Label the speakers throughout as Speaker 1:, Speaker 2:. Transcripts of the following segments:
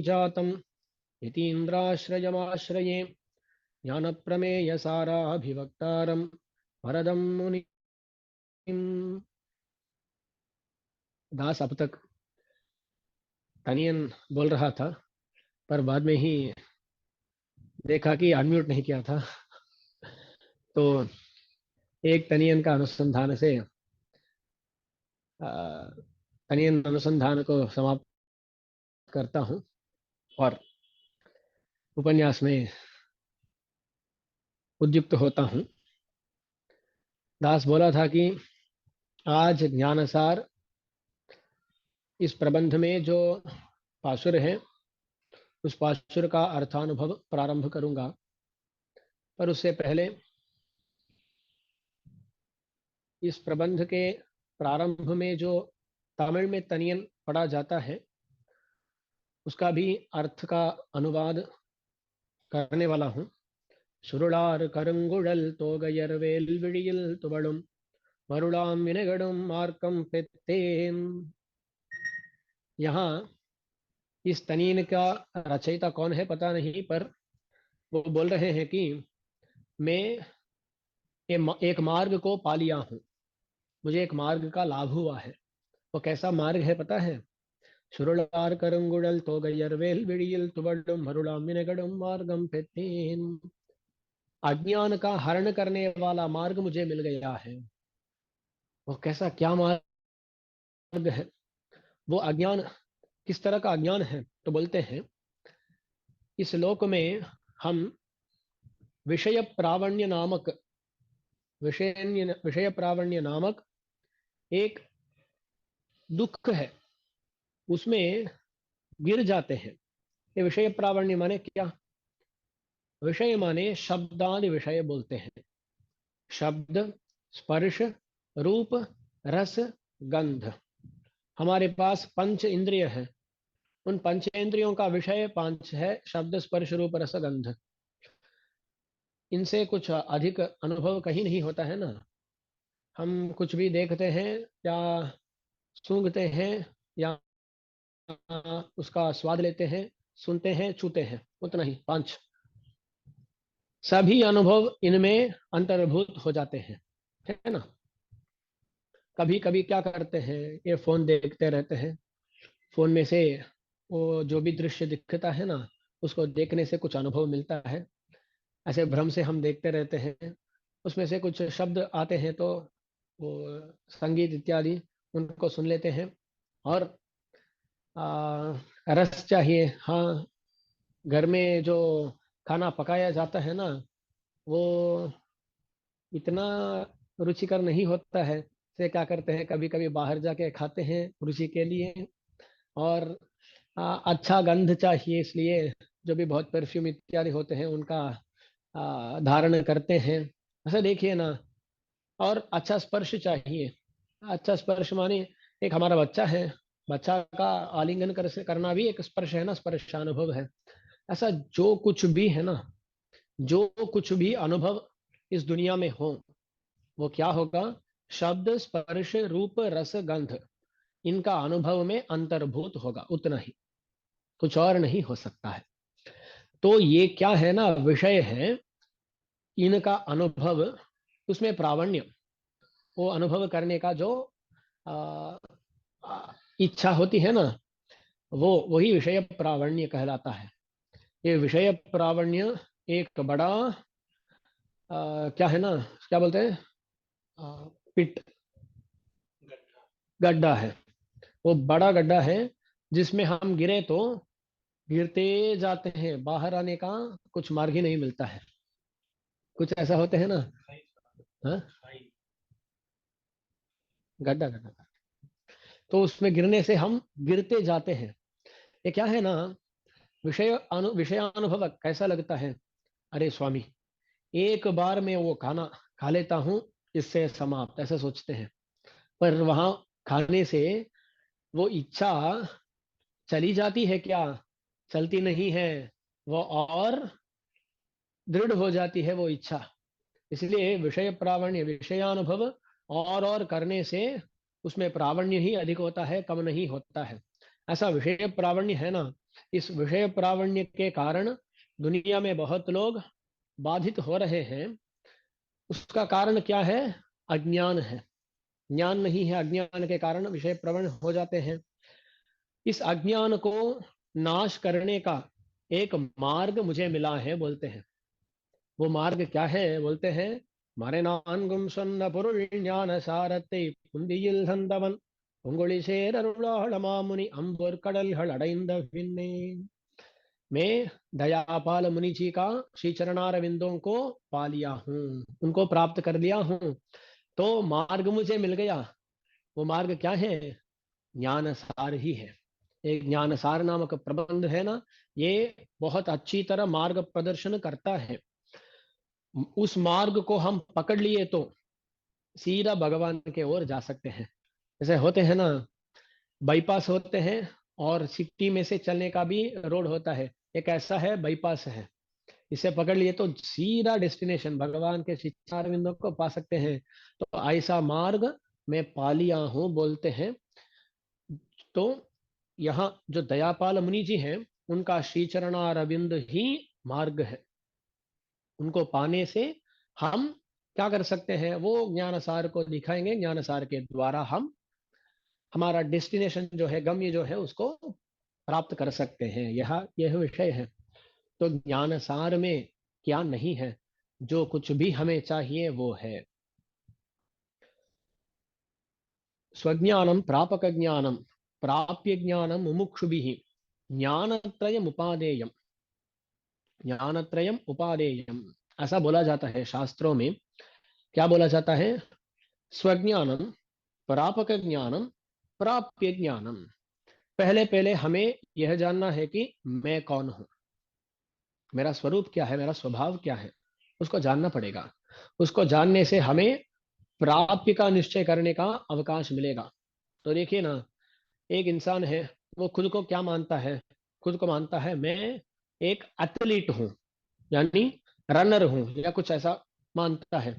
Speaker 1: जातम् यतीन्द्राश्रयमाश्रये ज्ञानप्रमेयसाराभिवक्तारं वरदं मुनिम्। दास अब तक तनियन बोल रहा था, पर बाद में ही देखा कि अनम्यूट नहीं किया था। तो एक तनियन का अनुसंधान से तनियन अनुसंधान को समाप्त करता हूँ और उपन्यास में उद्युक्त होता हूँ। दास बोला था कि आज ज्ञानसार इस प्रबंध में जो पाशुर है उस पाशुर का अर्थानुभव प्रारंभ करूंगा, पर उससे पहले इस प्रबंध के प्रारंभ में जो तमिल में तनियन पढ़ा जाता है उसका भी अर्थ का अनुवाद करने वाला हूँ। சுருளார் கருங்குழல் தோகையர் வேல்விழியில் துவளும் மருளாம் வினைகடும் மார்க்கம் பெத்தேன்। यहाँ इस तनीन का रचयिता कौन है पता नहीं, पर वो बोल रहे हैं कि मैं एक मार्ग को पा लिया हूँ, मुझे एक मार्ग का लाभ हुआ है। वो कैसा मार्ग है पता है? சுருளார் கருங்குழல் தோகையர் வேல்விழியில் துவளும் மருளாம் வினைகடும் மாर्गम பெத்தேன்। अज्ञान का हरण करने वाला मार्ग मुझे मिल गया है। वो कैसा क्या मार्ग है? वो अज्ञान किस तरह का अज्ञान है? तो बोलते हैं इस लोक में हम विषय प्रावण्य नामक विषय प्रावण्य नामक एक दुख है, उसमें गिर जाते हैं। ये विषय प्रावण्य माने क्या? विषय माने शब्दादि विषय बोलते हैं। शब्द, स्पर्श, रूप, रस, गंध। हमारे पास पंच इंद्रिय है, उन पंचेंद्रियों का विषय पांच है, शब्द, स्पर्श, रूप, रस, गंध। इनसे कुछ अधिक अनुभव कहीं नहीं होता है ना। हम कुछ भी देखते हैं या सूंघते हैं या उसका स्वाद लेते हैं, सुनते हैं, छूते हैं, उतना ही, पांच। सभी अनुभव इनमें अंतर्भूत हो जाते हैं, है ना। कभी कभी क्या करते हैं, ये फोन देखते रहते हैं, फोन में से वो जो भी दृश्य दिखता है ना उसको देखने से कुछ अनुभव मिलता है। ऐसे भ्रम से हम देखते रहते हैं, उसमें से कुछ शब्द आते हैं तो वो संगीत इत्यादि उनको सुन लेते हैं। और रस चाहिए, हाँ, घर में जो खाना पकाया जाता है ना वो इतना रुचिकर नहीं होता है, से क्या करते हैं कभी कभी बाहर जाके खाते हैं रुचि के लिए। और अच्छा गंध चाहिए, इसलिए जो भी बहुत परफ्यूम इत्यादि होते हैं उनका धारण करते हैं। ऐसा देखिए ना। और अच्छा स्पर्श चाहिए। अच्छा स्पर्श माने एक हमारा बच्चा है, बच्चा का आलिंगन करना भी एक स्पर्श है ना, स्पर्शानुभव है। ऐसा जो कुछ भी है ना, जो कुछ भी अनुभव इस दुनिया में हो वो क्या होगा? शब्द, स्पर्श, रूप, रस, गंध, इनका अनुभव में अंतर्भूत होगा, उतना ही, कुछ और नहीं हो सकता है। तो ये क्या है ना, विषय है, इनका अनुभव, उसमें प्रावण्य, वो अनुभव करने का जो आ, इच्छा होती है ना, वो वही विषय प्रावण्य कहलाता है। ये विषय प्रावण्य एक बड़ा क्या है ना, क्या बोलते हैं, पिट, गड्ढा है। वो बड़ा गड्ढा है जिसमें हम गिरे तो गिरते जाते हैं, बाहर आने का कुछ मार्ग ही नहीं मिलता है। कुछ ऐसा होते हैं ना। हाँ, गड्ढा गड्ढा, तो उसमें गिरने से हम गिरते जाते हैं। ये क्या है ना, विषयानुभव कैसा लगता है? अरे स्वामी, एक बार में वो खाना खा लेता हूँ, इससे समाप्त, ऐसा सोचते हैं। पर वहां खाने से वो इच्छा चली जाती है क्या? चलती नहीं है, वो और दृढ़ हो जाती है वो इच्छा। इसलिए विषय प्रावण्य, विषयानुभव और करने से उसमें प्रावण्य ही अधिक होता है, कम नहीं होता है। ऐसा विषय प्रावण्य है ना, इस विषय प्रावण्य के कारण दुनिया में बहुत लोग बाधित हो रहे हैं। उसका कारण क्या है? अज्ञान है। ज्ञान नहीं है, अज्ञान के कारण विषय प्रवण हो जाते हैं। इस अज्ञान को नाश करने का एक मार्ग मुझे मिला है बोलते हैं। वो मार्ग क्या है बोलते हैं? மறைநான்கும் சொன்ன பொருள் ஞான சாரத்தை புந்தியில் சந்தவன் உங்களி சேரருளாள மாமுனி அம்பொர் கடல்கள் அடைந்த பின்னே। मैं दयापाल मुनि जी का श्री चरणारविंदों को पा लिया हूँ, उनको प्राप्त कर लिया हूँ। तो मार्ग मुझे मिल गया। वो मार्ग क्या है? ज्ञान सार ही है। एक ज्ञान सार नामक प्रबंध है ना, ये बहुत अच्छी तरह मार्ग प्रदर्शन करता है। उस मार्ग को हम पकड़ लिए तो सीधा भगवान के ओर जा सकते हैं। जैसे होते हैं ना, बाईपास होते हैं और सिटी में से चलने का भी रोड होता है, एक ऐसा है बाईपास है। इसे पकड़ लिए तो सीधा डेस्टिनेशन भगवान के शिक्षार बिंदु को पा सकते हैं। तो ऐसा मार्ग मैं पा लिया हूँ बोलते हैं। तो यहाँ जो दयापाल मुनि जी हैं, उनका श्री चरणारविंद ही मार्ग है। उनको पाने से हम क्या कर सकते हैं? वो ज्ञानसार को दिखाएंगे, ज्ञानसार के द्वारा हम हमारा डेस्टिनेशन जो है, गम्य जो है, उसको प्राप्त कर सकते हैं। यह विषय है। तो ज्ञानसार में क्या नहीं है? जो कुछ भी हमें चाहिए वो है। स्वज्ञानम प्रापक ज्ञानम प्राप्य ज्ञानम मुमुक्षुभिः ज्ञानत्रयम उपादेयम। ज्ञानत्रयम उपादेयम ऐसा बोला जाता है शास्त्रों में। क्या बोला जाता है? स्वज्ञानम प्रापक ज्ञानम प्राप्य ज्ञानम। पहले पहले हमें यह जानना है कि मैं कौन हूं, मेरा स्वरूप क्या है, मेरा स्वभाव क्या है, उसको जानना पड़ेगा। उसको जानने से हमें प्राप्य का निश्चय करने का अवकाश मिलेगा। तो देखिए ना, एक इंसान है, वो खुद को क्या मानता है? खुद को मानता है मैं एक एथलीट हूं, यानी रनर हूं, या कुछ ऐसा मानता है।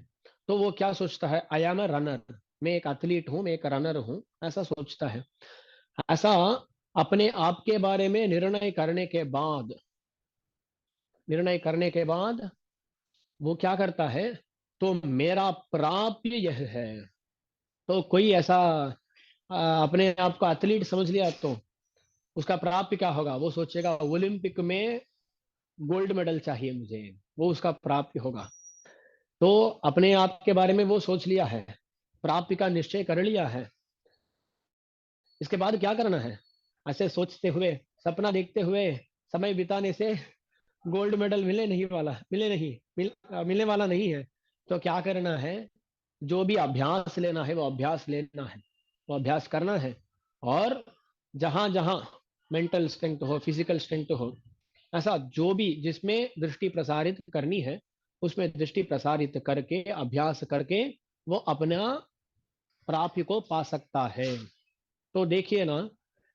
Speaker 1: तो वो क्या सोचता है? I am a runner. मैं एक एथलीट हूं, मैं एक रनर हूं, ऐसा सोचता है। ऐसा अपने आप के बारे में निर्णय करने के बाद वो क्या करता है? तो मेरा प्राप्य यह है। तो कोई ऐसा अपने आप को एथलीट समझ लिया, तो उसका प्राप्य क्या होगा? वो सोचेगा ओलंपिक में गोल्ड मेडल चाहिए मुझे, वो उसका प्राप्य होगा। तो अपने आप के बारे में वो सोच लिया है, प्राप्ति का निश्चय कर लिया है। इसके बाद क्या करना है? ऐसे सोचते हुए, सपना देखते हुए समय बिताने से गोल्ड मेडल मिलने वाला नहीं है। तो क्या करना है? जो भी अभ्यास लेना है वो अभ्यास लेना है, वो अभ्यास करना है। और जहां जहां मेंटल स्ट्रेंथ हो, फिजिकल स्ट्रेंथ हो, ऐसा जो भी जिसमें दृष्टि प्रसारित करनी है, उसमें दृष्टि प्रसारित करके अभ्यास करके वो अपना प्राप्य को पा सकता है। तो देखिए ना,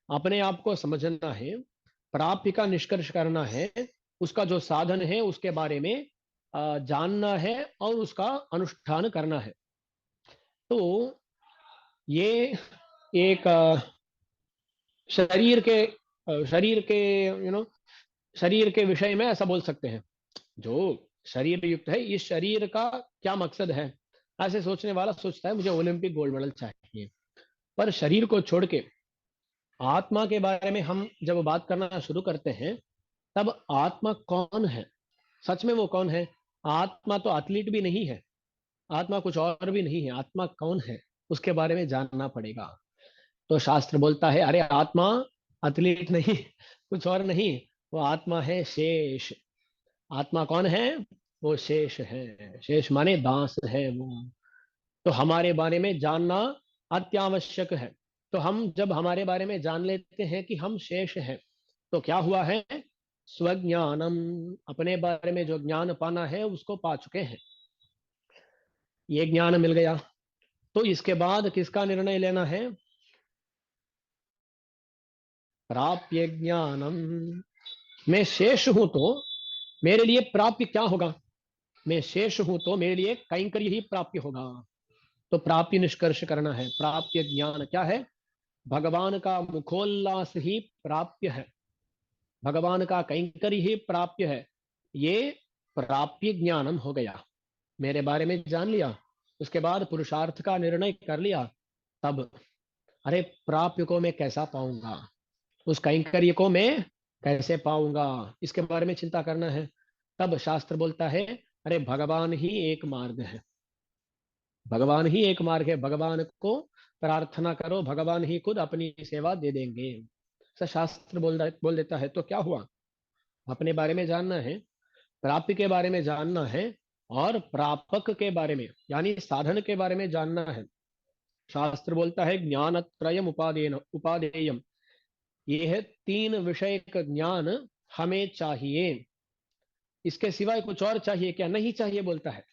Speaker 1: अपने आप को समझना है, प्राप्य का निष्कर्ष करना है, उसका जो साधन है उसके बारे में जानना है और उसका अनुष्ठान करना है। तो ये एक शरीर के शरीर के विषय में ऐसा बोल सकते हैं। जो शरीर युक्त है, इस शरीर का क्या मकसद है? ऐसे सोचने वाला सोचता है मुझे ओलंपिक गोल्ड मेडल चाहिए। पर शरीर को छोड़ के आत्मा के बारे में हम जब बात करना शुरू करते हैं, तब आत्मा कौन है? सच में वो कौन है? आत्मा तो एथलीट भी नहीं है, आत्मा कुछ और भी नहीं है। आत्मा कौन है उसके बारे में जानना पड़ेगा। तो शास्त्र बोलता है, अरे आत्मा एथलीट नहीं, कुछ और नहीं, वो आत्मा है शेष। आत्मा कौन है? वो शेष है। शेष माने दास है वो। तो हमारे बारे में जानना अत्यावश्यक है। तो हम जब हमारे बारे में जान लेते हैं कि हम शेष हैं, तो क्या हुआ है? स्वज्ञानम, अपने बारे में जो ज्ञान पाना है उसको पा चुके हैं। ये ज्ञान मिल गया। तो इसके बाद किसका निर्णय लेना है? प्राप्य ज्ञानम। मैं शेष हूं तो मेरे लिए प्राप्य क्या होगा? मैं शेष हूं तो मेरे लिए कैंकर्य ही प्राप्य होगा। तो प्राप्य निष्कर्ष करना है। प्राप्य ज्ञान क्या है? भगवान का मुखोल्लास ही प्राप्य है, भगवान का कैंकर्य ही प्राप्य है, ये प्राप्य ज्ञानम हो गया। मेरे बारे में जान लिया, उसके बाद पुरुषार्थ का निर्णय कर लिया, तब अरे प्राप्य को मैं कैसा पाऊंगा, उस कैंकर्य को मैं कैसे पाऊंगा, इसके बारे में चिंता करना है। तब शास्त्र बोलता है अरे भगवान ही एक मार्ग है, भगवान ही एक मार्ग है, भगवान को प्रार्थना करो, भगवान ही खुद अपनी सेवा दे देंगे। ऐसा शास्त्र बोल देता है। तो क्या हुआ, अपने बारे में जानना है, प्राप्ति के बारे में जानना है, और प्रापक के बारे में यानी साधन के बारे में जानना है। शास्त्र बोलता है ज्ञान त्रयम उपादेन उपादेयम, ये है तीन विषय का ज्ञान हमें चाहिए, इसके सिवाय कुछ और चाहिए क्या? नहीं चाहिए बोलता है,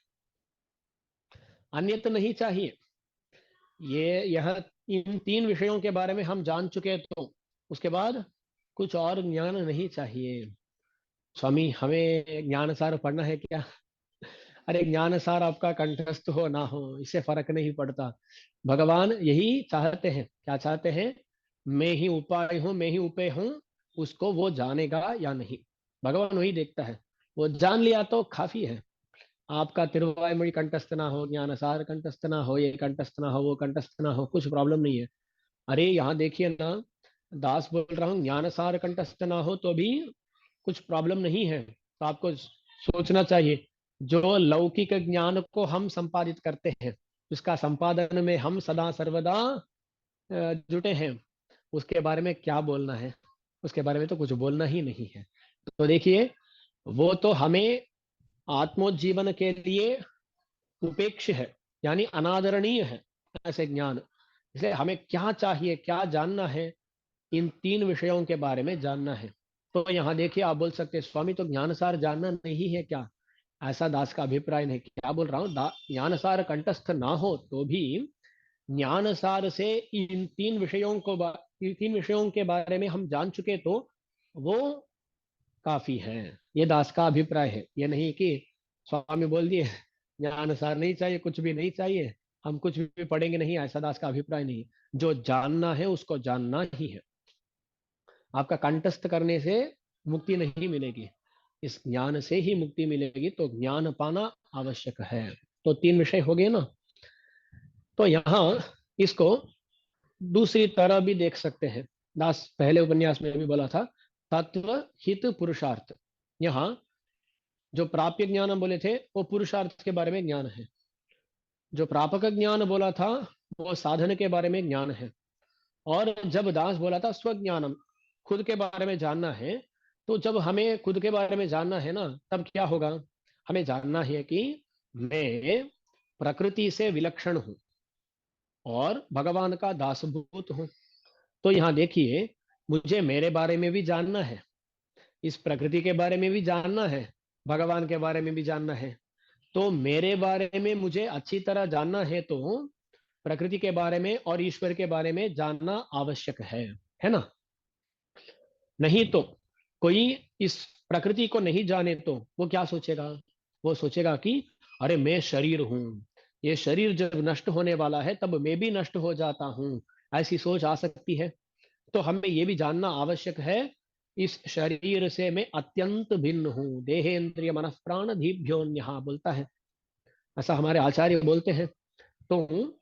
Speaker 1: अन्य तो नहीं चाहिए। ये यह इन तीन विषयों के बारे में हम जान चुके, तो उसके बाद कुछ और ज्ञान नहीं चाहिए। स्वामी हमें ज्ञान सार पढ़ना है क्या? अरे ज्ञान सार आपका कंठस्थ हो ना हो इससे फर्क नहीं पड़ता, भगवान यही चाहते हैं। क्या चाहते हैं? मैं ही उपाय हूं, मैं ही उपाय हूं, उसको वो जानेगा या नहीं, भगवान वही देखता है। वो जान लिया तो काफी है। आपका तिरुवायुमொழி कंठस्थ ना हो, ज्ञान सार कंठस्थ ना हो, ये कंठस्थ ना हो, वो कंठस्थ ना हो, कुछ प्रॉब्लम नहीं है। अरे यहाँ देखिए ना, दास बोल रहा हूँ ज्ञान सार कंठस्थ ना हो तो भी कुछ प्रॉब्लम नहीं है। तो आपको सोचना चाहिए, जो लौकिक ज्ञान को हम संपादित करते हैं, उसका संपादन में हम सदा सर्वदा जुटे हैं, उसके बारे में क्या बोलना है? उसके बारे में तो कुछ बोलना ही नहीं है। तो देखिए, वो तो हमें आत्मोज्जीवन के लिए उपेक्ष है, यानी अनादरणीय है ऐसे ज्ञान। इसलिए हमें क्या चाहिए, क्या जानना है? इन तीन विषयों के बारे में जानना है। तो यहाँ देखिए, आप बोल सकते हैं स्वामी तो ज्ञानसार जानना नहीं है क्या? ऐसा दास का अभिप्राय नहीं। क्या बोल रहा हूँ, ज्ञानसार कंठस्थ ना हो तो भी ज्ञानसार से इन तीन विषयों के बारे में हम जान चुके तो वो काफी है। ये दास का अभिप्राय है, ये नहीं कि स्वामी बोल दिए ज्ञानसार नहीं चाहिए, कुछ भी नहीं चाहिए, हम कुछ भी पढ़ेंगे नहीं, ऐसा दास का अभिप्राय नहीं। जो जानना है उसको जानना ही है। आपका कंठस्थ करने से मुक्ति नहीं मिलेगी, इस ज्ञान से ही मुक्ति मिलेगी। तो ज्ञान पाना आवश्यक है। तो तीन विषय हो गए ना। तो यहाँ इसको दूसरी तरह भी देख सकते हैं। दास पहले उपन्यास में भी बोला था, तत्व हित पुरुषार्थ। यहाँ जो प्राप्य ज्ञान हम बोले थे वो पुरुषार्थ के बारे में ज्ञान है, जो प्रापक ज्ञान बोला था वो साधन के बारे में ज्ञान है। और जब दास बोला था स्वज्ञानम, खुद के बारे में जानना है, तो जब हमें खुद के बारे में जानना है ना, तब क्या होगा? हमें जानना है कि मैं प्रकृति से विलक्षण हूं और भगवान का दासभूत हूं। तो यहाँ देखिए, मुझे मेरे बारे में भी जानना है, इस प्रकृति के बारे में भी जानना है, भगवान के बारे में भी जानना है। तो मेरे बारे में मुझे अच्छी तरह जानना है, तो प्रकृति के बारे में और ईश्वर के बारे में जानना आवश्यक है ना? नहीं तो कोई इस प्रकृति को नहीं जाने तो वो क्या सोचेगा? वो सोचेगा कि अरे मैं शरीर हूं, ये शरीर जब नष्ट होने वाला है तब मैं भी नष्ट हो जाता हूं, ऐसी सोच आ सकती है। तो हमें ये भी जानना आवश्यक है, इस शरीर से मैं अत्यंत भिन्न हूं, देहेन्द्रिय मन प्राण धीभ्योन्यः बोलता है, ऐसा हमारे आचार्य बोलते हैं। तो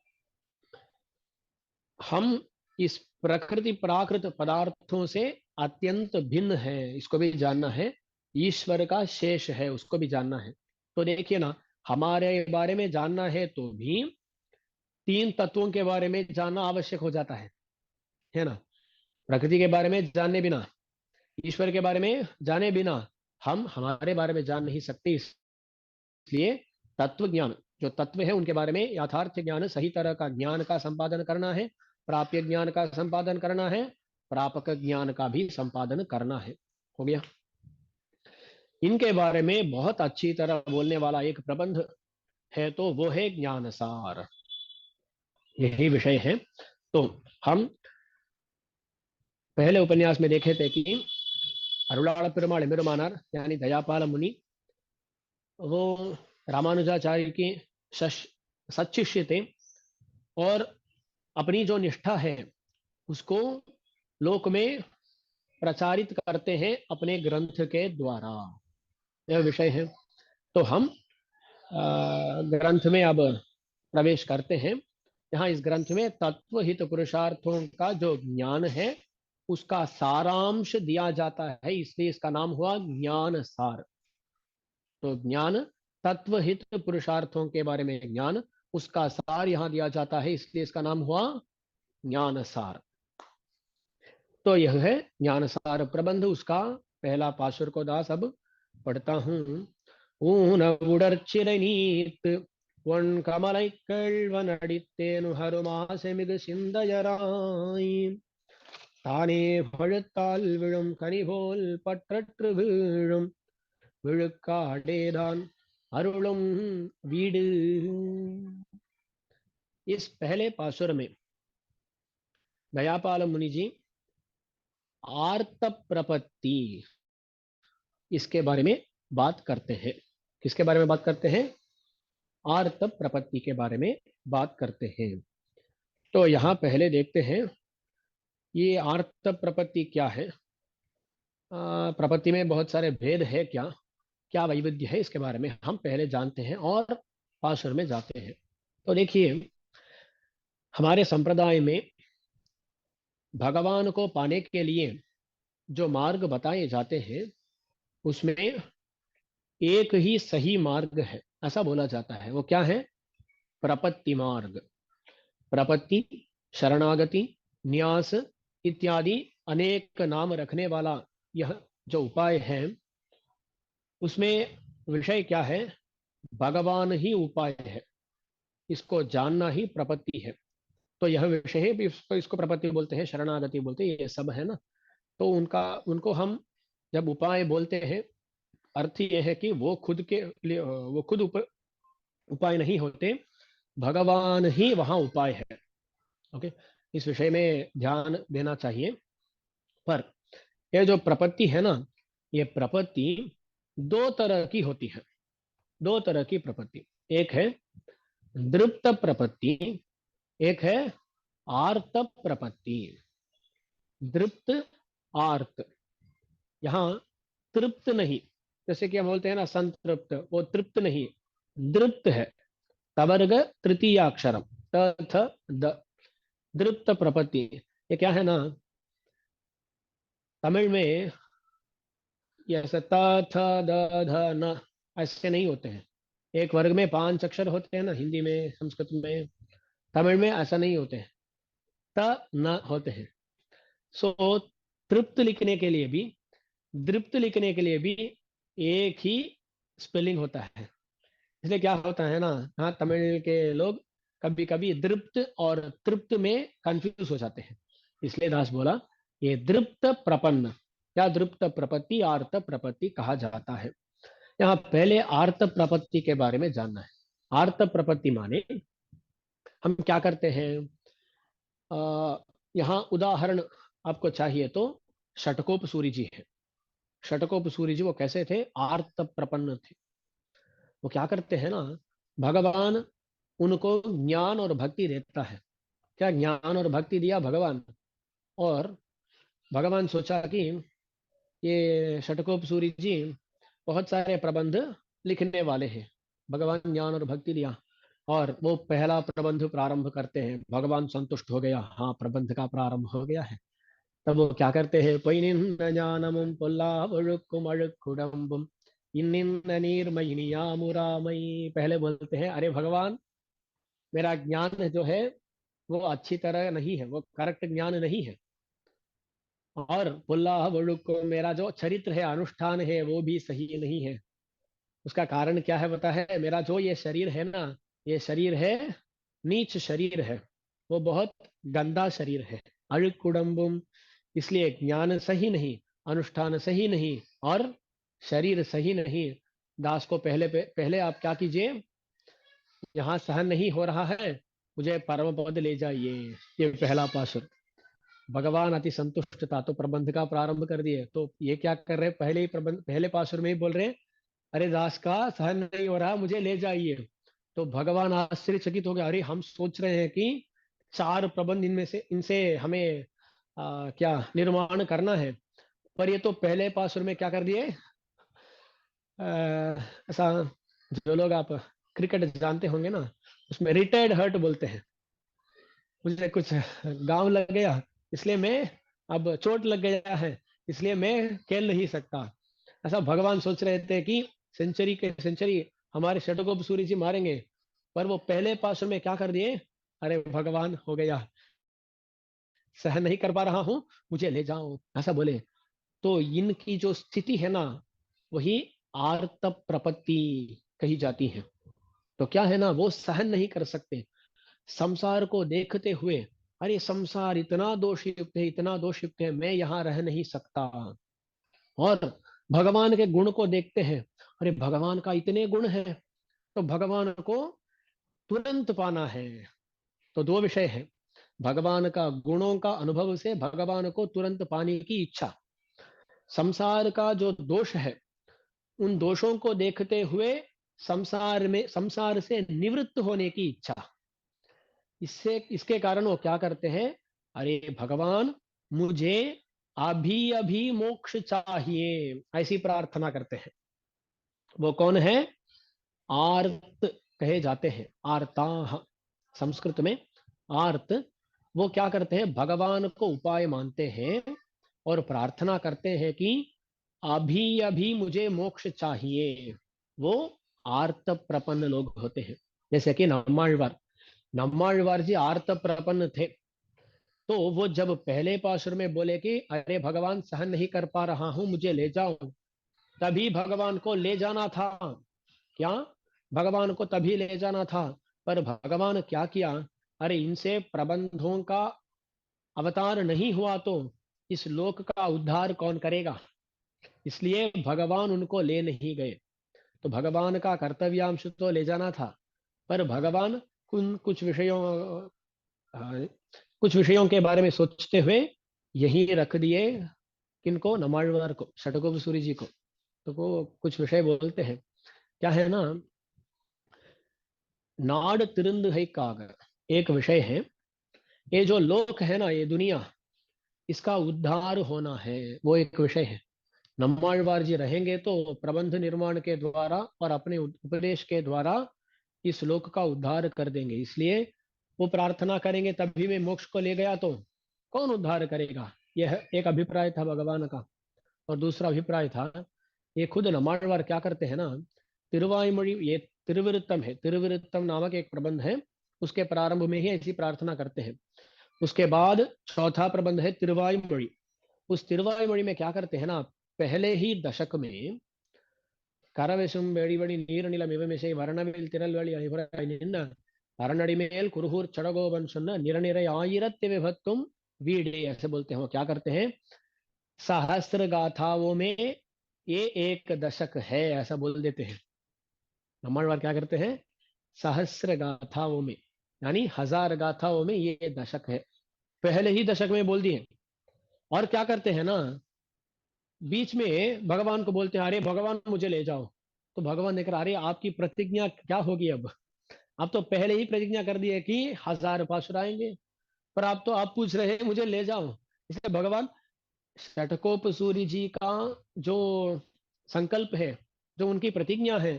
Speaker 1: हम इस प्रकृति प्राकृत पदार्थों से अत्यंत भिन्न है, इसको भी जानना है। ईश्वर का शेष है, उसको भी जानना है। तो देखिए ना, हमारे बारे में जानना है तो भी तीन तत्वों के बारे में जानना आवश्यक हो जाता है ना? प्रकृति के बारे में जानने बिना, ईश्वर के बारे में जाने बिना हम हमारे बारे में जान नहीं सकते। इसलिए तत्व ज्ञान, जो तत्व है उनके बारे में यथार्थ ज्ञान, सही तरह का ज्ञान का संपादन करना है, प्राप्य ज्ञान का संपादन करना है, प्रापक ज्ञान का भी संपादन करना है। हो गया। इनके बारे में बहुत अच्छी तरह बोलने वाला एक प्रबंध है, तो वो है ज्ञान सार। यही विषय है। तो हम पहले उपन्यास में देखे थे कि अरुणाल पेरुमाल एम्बेरुमानार यानी दयापाल मुनि, वो रामानुजाचार्य की सच्शिष्य थे, और अपनी जो निष्ठा है उसको लोक में प्रचारित करते हैं अपने ग्रंथ के द्वारा। यह विषय है। तो हम ग्रंथ में अब प्रवेश करते हैं। यहाँ इस ग्रंथ में तत्व हित पुरुषार्थों का जो ज्ञान है उसका सारांश दिया जाता है, इसलिए इसका नाम हुआ ज्ञान सार। तो ज्ञान, तत्व हित पुरुषार्थों के बारे में ज्ञान, उसका सार यहाँ दिया जाता है, इसलिए इसका नाम हुआ ज्ञान सार। तो यह है ज्ञान सार प्रबंध, उसका पहला पाशुर को दास अब पढ़ता हूँ। ऊन उड़र्चिरनीत वन कमலை கேள்வன் அடித்தேனு ஹருமாசெமிகு சிந்தையராய் தானே பழுத்தால் விழும் கனிபோல் பற்றற்று வீழும் விழுக்காடேதான் அருளும் வீடு। इस पहले पासुर में दयापाल मुनि जी आर्त प्रपत्ति इसके बारे में बात करते हैं। किसके बारे में बात करते हैं? आर्त प्रपत्ति के बारे में बात करते हैं। तो यहाँ पहले देखते हैं ये आर्त प्रपत्ति क्या है। प्रपत्ति में बहुत सारे भेद है, क्या क्या वैविध्य है, इसके बारे में हम पहले जानते हैं और पाशुर में जाते हैं। तो देखिए, हमारे संप्रदाय में भगवान को पाने के लिए जो मार्ग बताए जाते हैं उसमें एक ही सही मार्ग है, ऐसा बोला जाता है। वो क्या है? प्रपत्ति मार्ग। प्रपत्ति, शरणागति, न्यास इत्यादि अनेक नाम रखने वाला यह जो उपाय है उसमें विषय क्या है? भगवान ही उपाय है, इसको जानना ही प्रपत्ति है। तो यह विषय है, इसको प्रपत्ति बोलते हैं, शरणागति बोलते हैं, ये सब है ना। तो उनको हम जब उपाय बोलते हैं, अर्थ ये है कि वो खुद के लिए वो खुद उपाय नहीं होते, भगवान ही वहां उपाय है। ओके, इस विषय में ध्यान देना चाहिए। पर ये जो प्रपत्ति है ना, ये प्रपत्ति दो तरह की होती है। दो तरह की प्रपत्ति, एक है दृप्त प्रपत्ति, एक है आर्त प्रपत्ति। दृप्त, आर्त। यहाँ तृप्त नहीं, जैसे कि हम बोलते हैं ना संतृप्त, वो तृप्त नहीं, दृप्त है। तवर्ग तृतीय अक्षरम तथ द, दृप्त प्रपत्ति। ये क्या है ना, तमिल में ये ऐसे त थ द ध न ऐसे नहीं होते हैं। एक वर्ग में 5 अक्षर होते हैं ना, हिंदी में, संस्कृत में। तमिल में ऐसा नहीं होते हैं, त न होते हैं। सो तृप्त लिखने के लिए भी, दृप्त लिखने के लिए भी एक ही स्पेलिंग होता है। इसलिए क्या होता है ना, हाँ, तमिल के लोग कभी कभी दृप्त और तृप्त में कंफ्यूज हो जाते हैं। इसलिए दास बोला ये दृप्त प्रपन्न या दृप्त प्रपत्ति, आर्त प्रपत्ति कहा जाता है। यहाँ पहले आर्त प्रपत्ति के बारे में जानना है। आर्त प्रपत्ति माने हम क्या करते हैं? यहाँ उदाहरण आपको चाहिए तो षटकोप सूरी जी है। षटकोप सूरी जी वो कैसे थे? आर्त प्रपन्न थे। वो क्या करते हैं ना, भगवान उनको ज्ञान और भक्ति देता है। क्या ज्ञान और भक्ति दिया भगवान, और भगवान सोचा कि ये षटकोप सूरी जी बहुत सारे प्रबंध लिखने वाले हैं। भगवान ज्ञान और भक्ति दिया और वो पहला प्रबंध प्रारंभ करते हैं। भगवान संतुष्ट हो गया, हाँ प्रबंध का प्रारंभ हो गया है। तब वो क्या करते हैं? பொய்நின்ற ஞானமும் பொல்லா ஒழுக்கும் அழுக்குடம்பும் இன்னிந்த நீர்மयिनियामुरामयी। पहले बोलते हैं, अरे भगवान, मेरा ज्ञान जो है वो अच्छी तरह नहीं है, वो करेक्ट ज्ञान नहीं है। और पुल्ला वड़ुको, मेरा जो चरित्र है, अनुष्ठान है, वो भी सही नहीं है। उसका कारण क्या है पता है? मेरा जो ये शरीर है ना, ये शरीर है नीच शरीर है, वो बहुत गंदा शरीर है। अழுकुडम्बुम, इसलिए ज्ञान सही नहीं, अनुष्ठान सही नहीं और शरीर सही नहीं। दास को पहले आप क्या कीजिए, यहाँ सहन नहीं हो रहा है, मुझे परम पद ले जाइए। ये पहला पाशुर। भगवान अति संतुष्ट था तो प्रबंध का प्रारंभ कर दिए। तो ये क्या कर रहे हैं? पहले ही प्रबंध, पहले पाशुर में ही बोल रहे हैं, अरे दास का सहन नहीं हो रहा, मुझे ले जाइए। तो भगवान आश्चर्यचकित हो गया, अरे हम सोच रहे हैं कि 4 प्रबंध इनमें से इनसे हमें क्या निर्माण करना है। पर ये तो पहले पासुर में क्या कर दिए, ऐसा, जो लोग आप क्रिकेट जानते होंगे ना, उसमें रिटायर्ड हर्ट बोलते हैं। मुझे कुछ गांव लग गया, इसलिए मैं, अब चोट लग गया है, इसलिए मैं खेल नहीं सकता। ऐसा भगवान सोच रहे थे कि सेंचुरी के सेंचुरी हमारे षटकोप सूर्य जी मारेंगे, पर वो पहले पासुर में क्या कर दिए, अरे भगवान हो गया, सहन नहीं कर पा रहा हूं, मुझे ले जाओ, ऐसा बोले। तो इनकी जो स्थिति है ना, वही आर्त प्रपत्ति कही जाती है। तो क्या है ना, वो सहन नहीं कर सकते संसार को देखते हुए, अरे संसार इतना दोषयुक्त है, इतना दोषयुक्त है, मैं यहाँ रह नहीं सकता। और भगवान के गुण को देखते हैं, अरे भगवान का इतने गुण है, तो भगवान को तुरंत पाना है। तो दो विषय है, भगवान का गुणों का अनुभव से भगवान को तुरंत पाने की इच्छा, संसार का जो दोष है उन दोषों को देखते हुए संसार से निवृत्त होने की इच्छा। इससे इसके कारण वो क्या करते हैं, अरे भगवान मुझे अभी अभी मोक्ष चाहिए, ऐसी प्रार्थना करते हैं। वो कौन है, आर्त कहे जाते हैं, आर्ताह संस्कृत में, आर्त। वो क्या करते हैं, भगवान को उपाय मानते हैं और प्रार्थना करते हैं कि अभी अभी मुझे मोक्ष चाहिए। वो आर्त प्रपन्न लोग होते हैं। जैसे कि नम्माழ்वार जी आर्त प्रपन्न थे। तो वो जब पहले पाशुर में बोले कि अरे भगवान सहन नहीं कर पा रहा हूं, मुझे ले जाओ, तभी भगवान को ले जाना था। क्या, भगवान को तभी ले जाना था, पर भगवान क्या किया, अरे इनसे प्रबंधों का अवतार नहीं हुआ तो इस लोक का उद्धार कौन करेगा, इसलिए भगवान उनको ले नहीं गए। तो भगवान का कर्तव्यांश तो ले जाना था, पर भगवान उन कुछ विषयों के बारे में सोचते हुए यही रख दिए, किनको, नमाழ்वार को, षटकोप सूर्य जी को। तो वो कुछ विषय बोलते हैं, क्या है ना, नाड तिरुंद है काग, एक विषय है। ये जो लोक है ना, ये दुनिया, इसका उद्धार होना है, वो एक विषय है। नम्माழ்वार जी रहेंगे तो प्रबंध निर्माण के द्वारा और अपने उपदेश के द्वारा इस लोक का उद्धार कर देंगे। इसलिए वो प्रार्थना करेंगे तभी मैं मोक्ष को ले गया तो कौन उद्धार करेगा, यह एक अभिप्राय था भगवान का। और दूसरा अभिप्राय था, ये खुद नम्माழ்वार क्या करते हैं ना, तिरुवायुमொழி, ये तिरुविरुत्तम है, तिरुविरुत्तम नामक एक प्रबंध है, उसके प्रारंभ में ही ऐसी प्रार्थना करते हैं। उसके बाद चौथा प्रबंध है तिरुवायुमொழி। उस तिरुवायुमொழி में क्या करते हैं ना, पहले ही दशक में, கரவெசும் வெடிவடி நீர்நிலம் இவமிசை வரணவில் திரள்வழி அணிபுராய் நின்ன अरणडिमेल कुरहूर चढ़गोबन सुनना निरनिरय आयरत्य विभक्तुम वीडे, ऐसे बोलते हैं। वो क्या करते हैं, सहस्त्र गाथाओं में ये एक दशक है, ऐसा बोल देते हैं। नम्माழ்वार क्या करते हैं, सहस्त्र गाथाओं में, यानी 1000 गाथाओं में ये दशक है, पहले ही दशक में बोल दिए। और क्या करते हैं ना, बीच में भगवान को बोलते हैं, अरे भगवान मुझे ले जाओ। तो भगवान ने कहा, अरे आपकी प्रतिज्ञा क्या होगी, अब आप तो पहले ही प्रतिज्ञा कर दी है कि 1000 पासुर आएंगे, पर आप पूछ रहे हैं मुझे ले जाओ। इसलिए भगवान, षटकोप सूर्य जी का जो संकल्प है, जो उनकी प्रतिज्ञा है,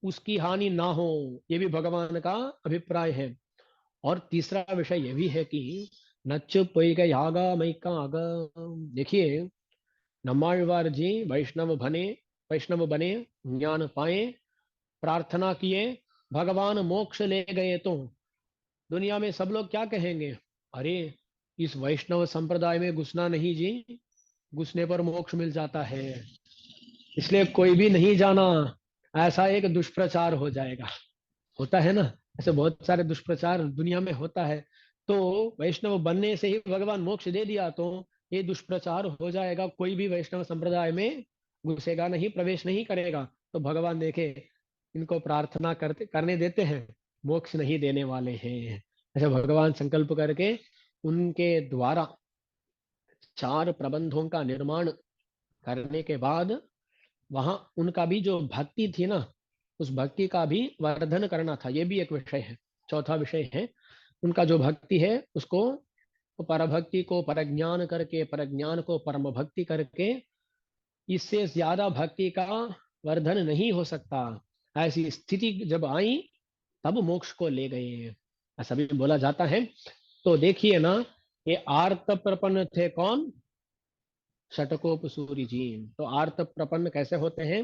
Speaker 1: उसकी हानि ना हो, ये भी भगवान का अभिप्राय है। और तीसरा विषय यह भी है कि नच पोई यागा मई का आगा। देखिए, नम्माழ்वार जी वैष्णव बने, ज्ञान पाए, प्रार्थना किए, भगवान मोक्ष ले गए, तो दुनिया में सब लोग क्या कहेंगे, अरे इस वैष्णव संप्रदाय में घुसना नहीं जी, घुसने पर मोक्ष मिल जाता है, इसलिए कोई भी नहीं जाना, ऐसा एक दुष्प्रचार हो जाएगा। होता है ना, ऐसे बहुत सारे दुष्प्रचार दुनिया में होता है। तो वैष्णव बनने से ही भगवान मोक्ष दे दिया तो ये दुष्प्रचार हो जाएगा, कोई भी वैष्णव संप्रदाय में घुसेगा नहीं, प्रवेश नहीं करेगा। तो भगवान देखे, इनको प्रार्थना करने देते हैं, मोक्ष नहीं देने वाले हैं। ऐसे भगवान संकल्प करके उनके द्वारा 4 प्रबंधों का निर्माण करने के बाद वहां उनका भी जो भक्ति थी ना, उस भक्ति का भी वर्धन करना था, ये भी एक विषय है। चौथा विषय है, उनका जो भक्ति है उसको तो परभक्ति को परज्ञान करके, परज्ञान को परम भक्ति करके, इससे ज्यादा भक्ति का वर्धन नहीं हो सकता। ऐसी स्थिति जब आई तब मोक्ष को ले गए, ऐसा भी बोला जाता है। तो देखिए ना, ये आर्त प्रपन्न थे कौन? षटकोप सूर्य जी। तो आर्त प्रपन्न कैसे होते हैं?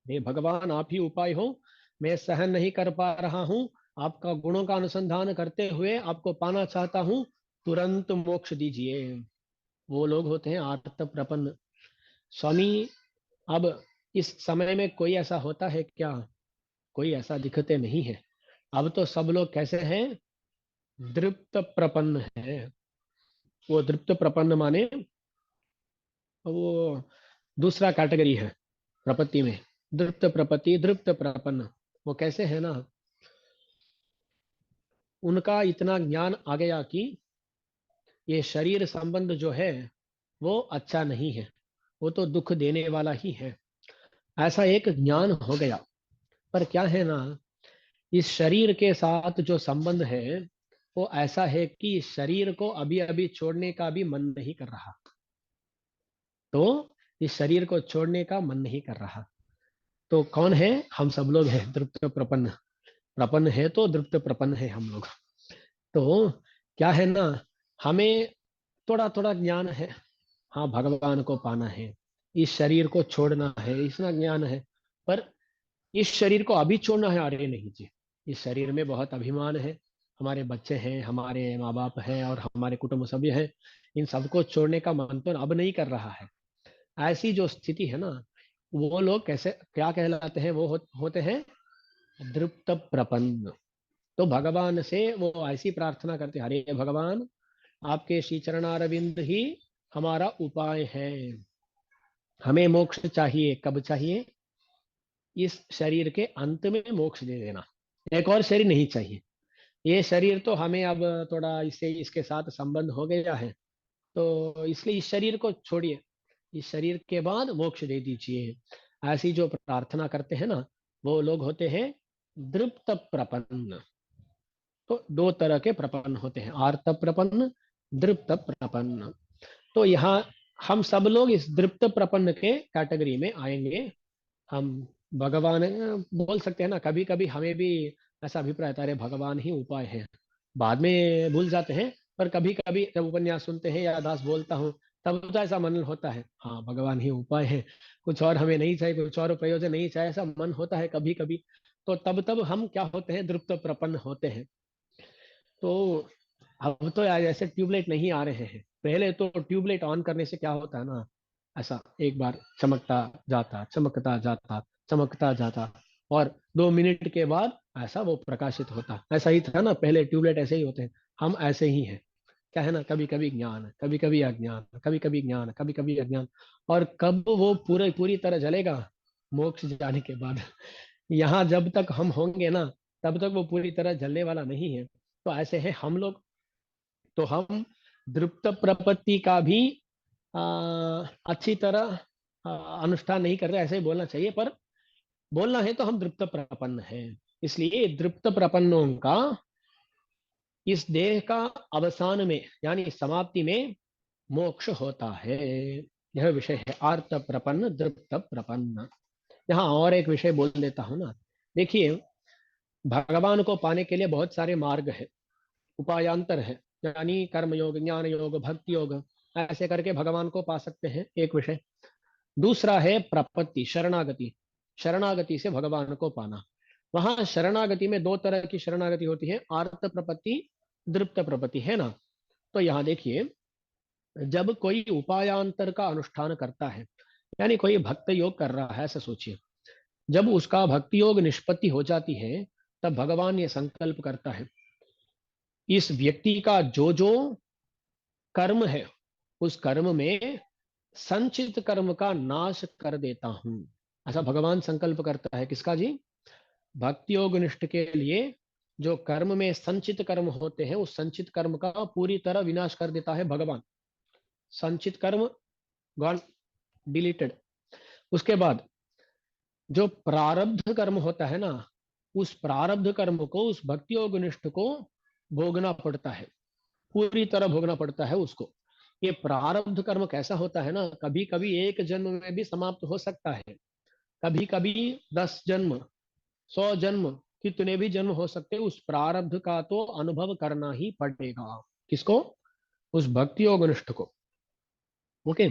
Speaker 1: हे भगवान, आप ही उपाय हो, मैं सहन नहीं कर पा रहा हूँ, आपका गुणों का अनुसंधान करते हुए आपको पाना चाहता हूँ, तुरंत मोक्ष दीजिए। वो लोग होते हैं आर्त प्रपन्न। स्वामी, अब इस समय में कोई ऐसा होता है क्या? कोई ऐसा दिखते नहीं है। अब तो सब लोग कैसे हैं? दृप्त प्रपन्न है। वो दृप्त प्रपन्न माने वो दूसरा कैटेगरी है प्रपत्ति में। दृप्त प्रपत्ति, दृप्त प्रपन्न, वो कैसे है ना, उनका इतना ज्ञान आ गया कि ये शरीर संबंध जो है वो अच्छा नहीं है, वो तो दुख देने वाला ही है, ऐसा एक ज्ञान हो गया। पर क्या है ना, इस शरीर के साथ जो संबंध है वो ऐसा है कि इस शरीर को अभी अभी छोड़ने का भी मन नहीं कर रहा। तो इस शरीर को छोड़ने का मन नहीं कर रहा। तो कौन है? हम सब लोग हैं दृप्त प्रपन्न। प्रपन्न है तो दृप्त प्रपन्न है हम लोग। तो क्या है ना, हमें थोड़ा थोड़ा ज्ञान है। हाँ, भगवान को पाना है, इस शरीर को छोड़ना है, इतना ज्ञान है। पर इस शरीर को अभी छोड़ना है, अरे नहीं जी, इस शरीर में बहुत अभिमान है, हमारे बच्चे हैं, हमारे माँ बाप हैं और हमारे कुटुंब सभ्य हैं, इन सबको छोड़ने का मन तो अब नहीं कर रहा है। ऐसी जो स्थिति है ना, वो लोग कैसे क्या कहलाते हैं? वो होते हैं दृप्त प्रपन्न। तो भगवान से वो ऐसी प्रार्थना करते हैं, हरे भगवान, आपके श्री चरणारविंद ही हमारा उपाय है, हमें मोक्ष चाहिए। कब चाहिए? इस शरीर के अंत में मोक्ष दे देना, एक और शरीर नहीं चाहिए। ये शरीर तो हमें अब थोड़ा इससे इसके साथ संबंध हो गया है, तो इसलिए इस शरीर को छोड़िए, इस शरीर के बाद मोक्ष दे दीजिए। ऐसी जो प्रार्थना करते हैं ना, वो लोग होते हैं दृप्त प्रपन्न। तो दो तरह के प्रपन्न होते हैं, आर्त प्रपन्न, दृप्त प्रपन्न। तो यहाँ हम सब लोग इस दृप्त प्रपन्न के कैटेगरी में आएंगे। हम भगवान बोल सकते हैं ना, कभी कभी हमें भी ऐसा अभिप्राय आता है, अरे भगवान ही उपाय है, बाद में भूल जाते हैं। पर कभी कभी जब उपन्यास सुनते हैं या दास बोलता हूँ, तब तो ऐसा मन होता है, हाँ भगवान ही उपाय है, कुछ और हमें नहीं चाहिए, कुछ और प्रयोजन नहीं चाहिए, ऐसा मन होता है कभी कभी। तो तब तब हम क्या होते हैं? दृप्त प्रपन्न होते हैं। तो अब तो यार ऐसे ट्यूबलाइट नहीं आ रहे हैं। पहले तो ट्यूबलाइट ऑन करने से क्या होता है ना, ऐसा एक बार चमकता जाता, चमकता जाता, चमकता जाता, और 2 मिनट के बाद ऐसा वो प्रकाशित होता। ऐसा ही था ना पहले, ट्यूबलाइट ऐसे ही होते हैं। हम ऐसे ही हैं। क्या है ना, कभी कभी ज्ञान, कभी कभी अज्ञान, कभी कभी ज्ञान, कभी कभी अज्ञान। और कब वो पूरे पूरी तरह जलेगा? मोक्ष जाने के बाद। यहाँ जब तक हम होंगे ना, तब तक वो पूरी तरह जलने वाला नहीं है। तो ऐसे हैं हम लोग। तो हम दृप्त प्रपत्ति का भी आ, अच्छी तरह अनुष्ठान नहीं कर रहे, ऐसे ही बोलना चाहिए। पर बोलना है तो हम दृप्त प्रपन्न हैं। इसलिए दृप्त प्रपन्नों का इस देह का अवसान में, यानी समाप्ति में, मोक्ष होता है। यह विषय है आर्त प्रपन्न, दृप्त प्रपन्न। यहाँ और एक विषय बोल देता हूँ ना। देखिए, भगवान को पाने के लिए बहुत सारे मार्ग है, उपायांतर है, यानी कर्म योग, ज्ञान योग, भक्ति योग, ऐसे करके भगवान को पा सकते हैं, एक विषय। दूसरा है प्रपत्ति, शरणागति। शरणागति से भगवान को पाना। वहां शरणागति में दो तरह की शरणागति होती है, आर्त प्रपत्ति, दृप्त प्रपत्ति, है ना। तो यहाँ देखिए, जब कोई उपायांतर का अनुष्ठान करता है, यानी कोई भक्त योग कर रहा है, ऐसा सोचिए, जब उसका भक्ति योग निष्पत्ति हो जाती है, तब भगवान ये संकल्प करता है, इस व्यक्ति का जो जो कर्म है, उस कर्म में संचित कर्म का नाश कर देता हूं। ऐसा भगवान संकल्प करता है। किसका जी? भक्ति योग निष्ठ के लिए जो कर्म में संचित कर्म होते हैं, उस संचित कर्म का पूरी तरह विनाश कर देता है भगवान। संचित कर्म गॉन, डिलीटेड। उसके बाद जो प्रारब्ध कर्म होता है ना, उस प्रारब्ध कर्म को, उस भक्ति योग निष्ठ को भोगना पड़ता है। पूरी तरह भोगना पड़ता है उसको। ये प्रारब्ध कर्म कैसा होता है ना, कभी कभी एक जन्म में भी समाप्त हो सकता है, कभी कभी 10 जन्म, 100 जन्म, कितने भी जन्म हो सकते हैं, उस प्रारब्ध का तो अनुभव करना ही पड़ेगा। किसको? उस भक्ति योग निष्ठ को। ओके।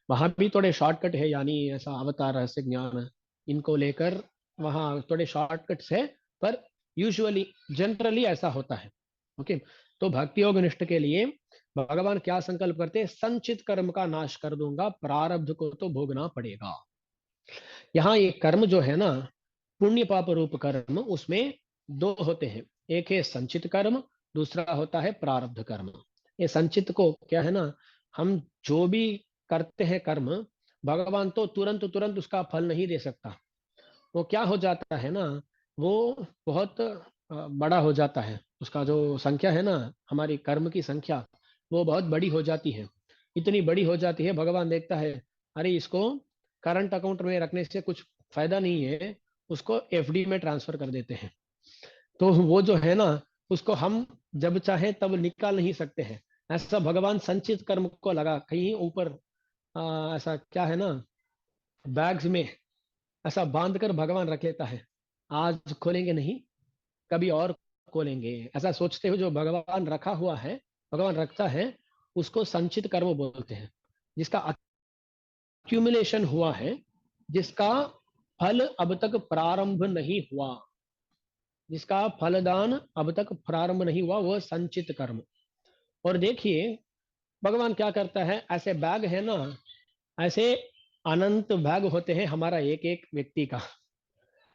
Speaker 1: वहां भी थोड़े शॉर्टकट है, यानी ऐसा अवतार रहस्य ज्ञान इनको लेकर वहां थोड़े शॉर्टकट्स है, पर यूजुअली जनरली ऐसा होता है। ओके। तो भक्ति योग निष्ठ के लिए भगवान क्या संकल्प करते हैं? संचित कर्म का नाश कर दूंगा, प्रारब्ध को तो भोगना पड़ेगा। यहाँ ये कर्म जो है ना, पुण्य पाप रूप कर्म, उसमें दो होते हैं। एक है संचित कर्म, दूसरा होता है प्रारब्ध कर्म। ये संचित को क्या है ना, हम जो भी करते हैं कर्म, भगवान तो तुरंत तुरंत उसका फल नहीं दे सकता। वो क्या हो जाता है ना, वो बहुत बड़ा हो जाता है, उसका जो संख्या है ना, हमारी कर्म की संख्या, वो बहुत बड़ी हो जाती है। इतनी बड़ी हो जाती है, भगवान देखता है अरे इसको करंट अकाउंट में रखने से कुछ फायदा नहीं है, उसको एफडी में ट्रांसफर कर देते हैं। तो वो जो है ना, उसको हम जब चाहे तब निकाल नहीं सकते हैं। ऐसा भगवान संचित कर्म को लगा कहीं ऊपर, ऐसा क्या है ना, बैग्स में ऐसा बांध कर भगवान रख लेता है। आज खोलेंगे नहीं, कभी और खोलेंगे, ऐसा सोचते हुए जो भगवान रखा हुआ है, भगवान रखता है, उसको संचित कर्म बोलते हैं। जिसका अक्यूमुलेशन हुआ है, जिसका फल अब तक प्रारंभ नहीं हुआ, जिसका फलदान अब तक प्रारंभ नहीं हुआ, वह संचित कर्म। और देखिए भगवान क्या करता है, ऐसे बैग है ना, ऐसे अनंत बैग होते हैं हमारा एक एक व्यक्ति का,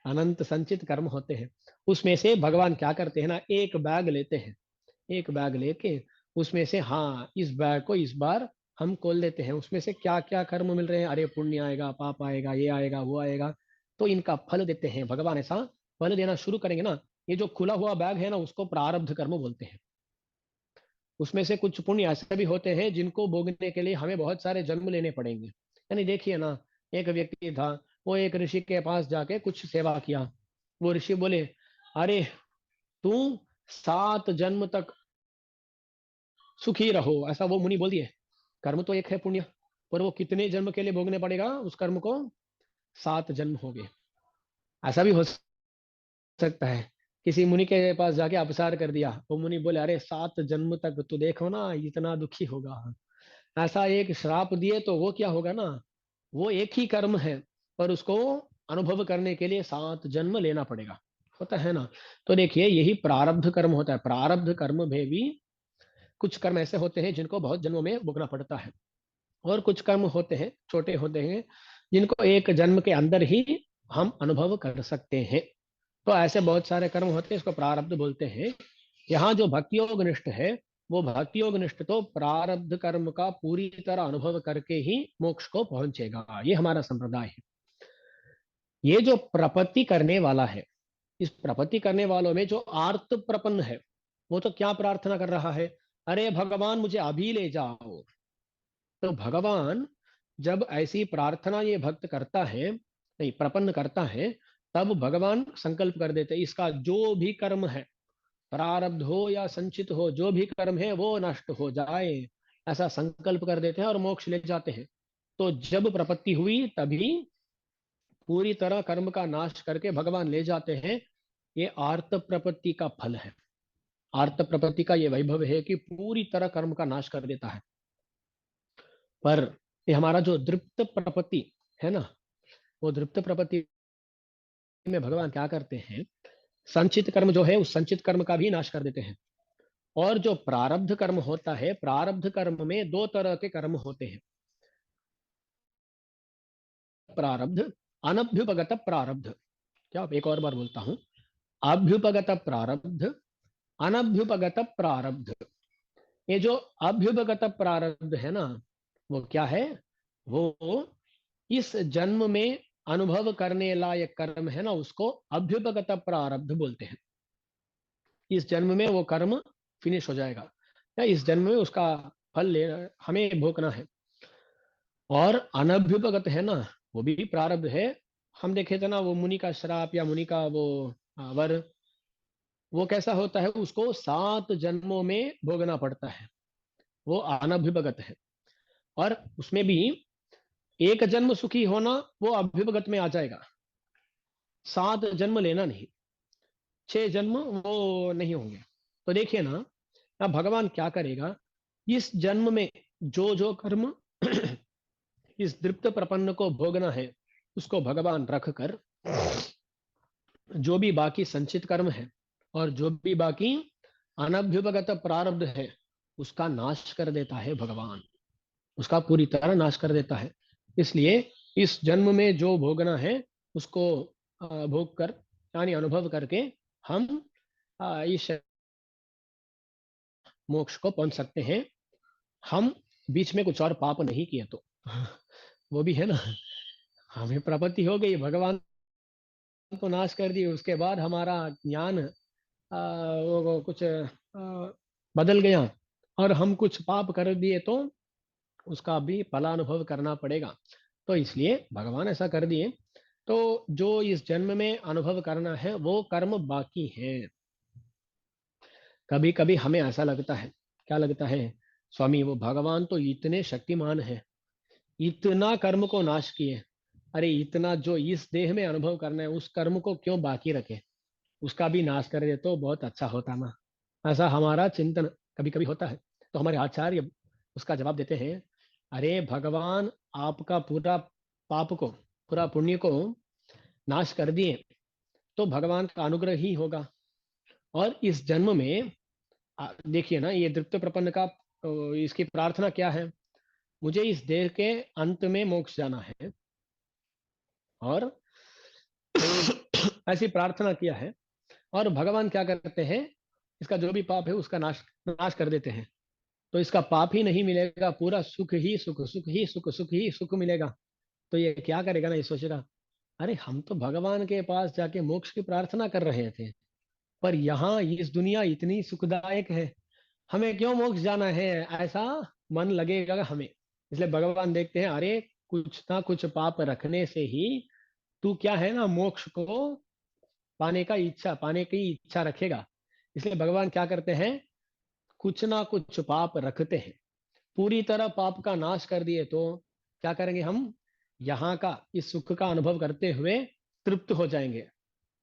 Speaker 1: अनंत संचित कर्म होते हैं। उसमें से भगवान क्या करते हैं ना, एक बैग लेते हैं, एक बैग लेके उसमें से, हाँ इस बैग को इस बार हम खोल देते हैं, उसमें से क्या क्या कर्म मिल रहे हैं, अरे पुण्य आएगा, पाप आएगा, ये आएगा, वो आएगा, तो इनका फल देते हैं भगवान। ऐसा फल देना शुरू करेंगे ना, ये जो खुला हुआ बैग है ना, उसको प्रारब्ध कर्म बोलते हैं। उसमें से कुछ पुण्य ऐसे भी होते हैं जिनको भोगने के लिए हमें बहुत सारे जन्म लेने पड़ेंगे। यानी देखिए ना, एक व्यक्ति था, वो एक ऋषि के पास जाके कुछ सेवा किया। वो ऋषि बोले, अरे तू 7 जन्म तक सुखी रहो, ऐसा वो मुनि बोल दिए। कर्म तो एक है पुण्य, पर वो कितने जन्म के लिए भोगने पड़ेगा उस कर्म को? 7 जन्म हो गए। ऐसा भी हो सकता है किसी मुनि के पास जाके अपसार कर दिया, वो मुनि बोले अरे 7 जन्म तक तो देखो ना इतना दुखी होगा, ऐसा एक श्राप दिए, तो वो क्या होगा ना, वो एक ही कर्म है, पर उसको अनुभव करने के लिए 7 जन्म लेना पड़ेगा, होता है ना। तो देखिए यही प्रारब्ध कर्म होता है। प्रारब्ध कर्म में भी कुछ कर्म ऐसे होते हैं जिनको बहुत जन्मों में भोगना पड़ता है, और कुछ कर्म होते हैं, छोटे होते हैं, जिनको एक जन्म के अंदर ही हम अनुभव कर सकते हैं। तो ऐसे बहुत सारे कर्म होते हैं, इसको प्रारब्ध बोलते हैं। यहाँ जो भक्ति योग निष्ठ है, वो भक्ति योग निष्ठ तो प्रारब्ध कर्म का पूरी तरह अनुभव करके ही मोक्ष को पहुंचेगा, ये हमारा संप्रदाय है। ये जो प्रपत्ति करने वाला है, इस प्रपत्ति करने वालों में जो आर्त प्रपन्न है, वो तो क्या प्रार्थना कर रहा है, अरे भगवान मुझे अभी ले जाओ। तो भगवान जब ऐसी प्रार्थना ये भक्त करता है, नहीं प्रपन्न करता है, तब भगवान संकल्प कर देते हैं, इसका जो भी कर्म है, प्रारब्ध हो या संचित हो, जो भी कर्म है वो नष्ट हो जाए, ऐसा संकल्प कर देते हैं और मोक्ष ले जाते हैं। तो जब प्रपत्ति हुई तभी पूरी तरह कर्म का नाश करके भगवान ले जाते हैं। ये आर्त प्रपत्ति का फल है। आर्त प्रपत्ति का ये वैभव है कि पूरी तरह कर्म का नाश कर देता है। पर ये हमारा जो दृप्त प्रपत्ति है ना, वो दृप्त प्रपत्ति में भगवान क्या करते हैं, संचित कर्म जो है उस संचित कर्म का भी नाश कर देते हैं। और जो प्रारब्ध कर्म होता है, प्रारब्ध कर्म में दो तरह के कर्म होते हैं। प्रारब्ध, अनभ्युपगत प्रारब्ध। क्या एक और बार बोलता हूं, अभ्युपगत प्रारब्ध, अनभ्युपगत प्रारब्ध। ये जो अभ्युपगत प्रारब्ध है ना, वो क्या है, वो इस जन्म में अनुभव करने लायक कर्म है ना, उसको अभ्युपगत प्रारब्ध बोलते हैं। इस जन्म में वो कर्म फिनिश हो जाएगा, या इस जन्म में उसका फल ले हमें भोगना है। और अनभ्युपगत है ना, वो भी प्रारब्ध है। हम देखे थे ना, वो मुनि का श्राप या मुनि का वो वर, वो कैसा होता है, उसको 7 जन्मों में भोगना पड़ता है। वो अनभिभगत है। और उसमें भी एक जन्म सुखी होना वो अभिभगत में आ जाएगा, 7 जन्म लेना नहीं, 6 जन्म वो नहीं होंगे। तो देखिए ना, अब भगवान क्या करेगा, इस जन्म में जो जो कर्म इस दृप्त प्रपन्न को भोगना है उसको भगवान रख कर, जो भी बाकी संचित कर्म है और जो भी बाकी अनभ्युपगत प्रारब्ध है उसका नाश कर देता है भगवान, उसका पूरी तरह नाश कर देता है। इसलिए इस जन्म में जो भोगना है उसको भोग कर, यानी अनुभव करके हम इस मोक्ष को पहुंच सकते हैं। हम बीच में कुछ और पाप नहीं किए तो वो भी है ना, हमें प्रपत्ति हो गई, भगवान को नाश कर दी, उसके बाद हमारा ज्ञान वो कुछ बदल गया और हम कुछ पाप कर दिए तो उसका भी फलानुभव करना पड़ेगा। तो इसलिए भगवान ऐसा कर दिए। तो जो इस जन्म में अनुभव करना है वो कर्म बाकी है। कभी कभी हमें ऐसा लगता है, क्या लगता है, स्वामी वो भगवान तो इतने शक्तिमान है, इतना कर्म को नाश किए, अरे इतना जो इस देह में अनुभव करना है उस कर्म को क्यों बाकी रखे, उसका भी नाश कर दे तो बहुत अच्छा होता ना। ऐसा हमारा चिंतन कभी कभी होता है। तो हमारे आचार्य उसका जवाब देते हैं, अरे भगवान आपका पूरा पाप को, पूरा पुण्य को नाश कर दिए तो भगवान का अनुग्रह ही होगा। और इस जन्म में देखिए ना, ये दृप्त प्रपन्न का इसकी प्रार्थना क्या है, मुझे इस देह के अंत में मोक्ष जाना है। और ऐसी प्रार्थना किया है, और भगवान क्या करते हैं, इसका जो भी पाप है उसका नाश नाश कर देते हैं। तो इसका पाप ही नहीं मिलेगा, पूरा सुख ही सुख, सुख ही सुख, सुख ही सुख मिलेगा। तो ये क्या करेगा ना, ये सोचेगा, अरे हम तो भगवान के पास जाके मोक्ष की प्रार्थना कर रहे थे, पर यहाँ इस दुनिया इतनी सुखदायक है, हमें क्यों मोक्ष जाना है, ऐसा मन लगेगा हमें। इसलिए भगवान देखते हैं, अरे कुछ ना कुछ पाप रखने से ही तू क्या है ना, मोक्ष को पाने की इच्छा रखेगा। इसलिए भगवान क्या करते हैं, कुछ ना कुछ पाप रखते हैं। पूरी तरह पाप का नाश कर दिए तो क्या करेंगे हम, यहाँ का इस सुख का अनुभव करते हुए तृप्त हो जाएंगे।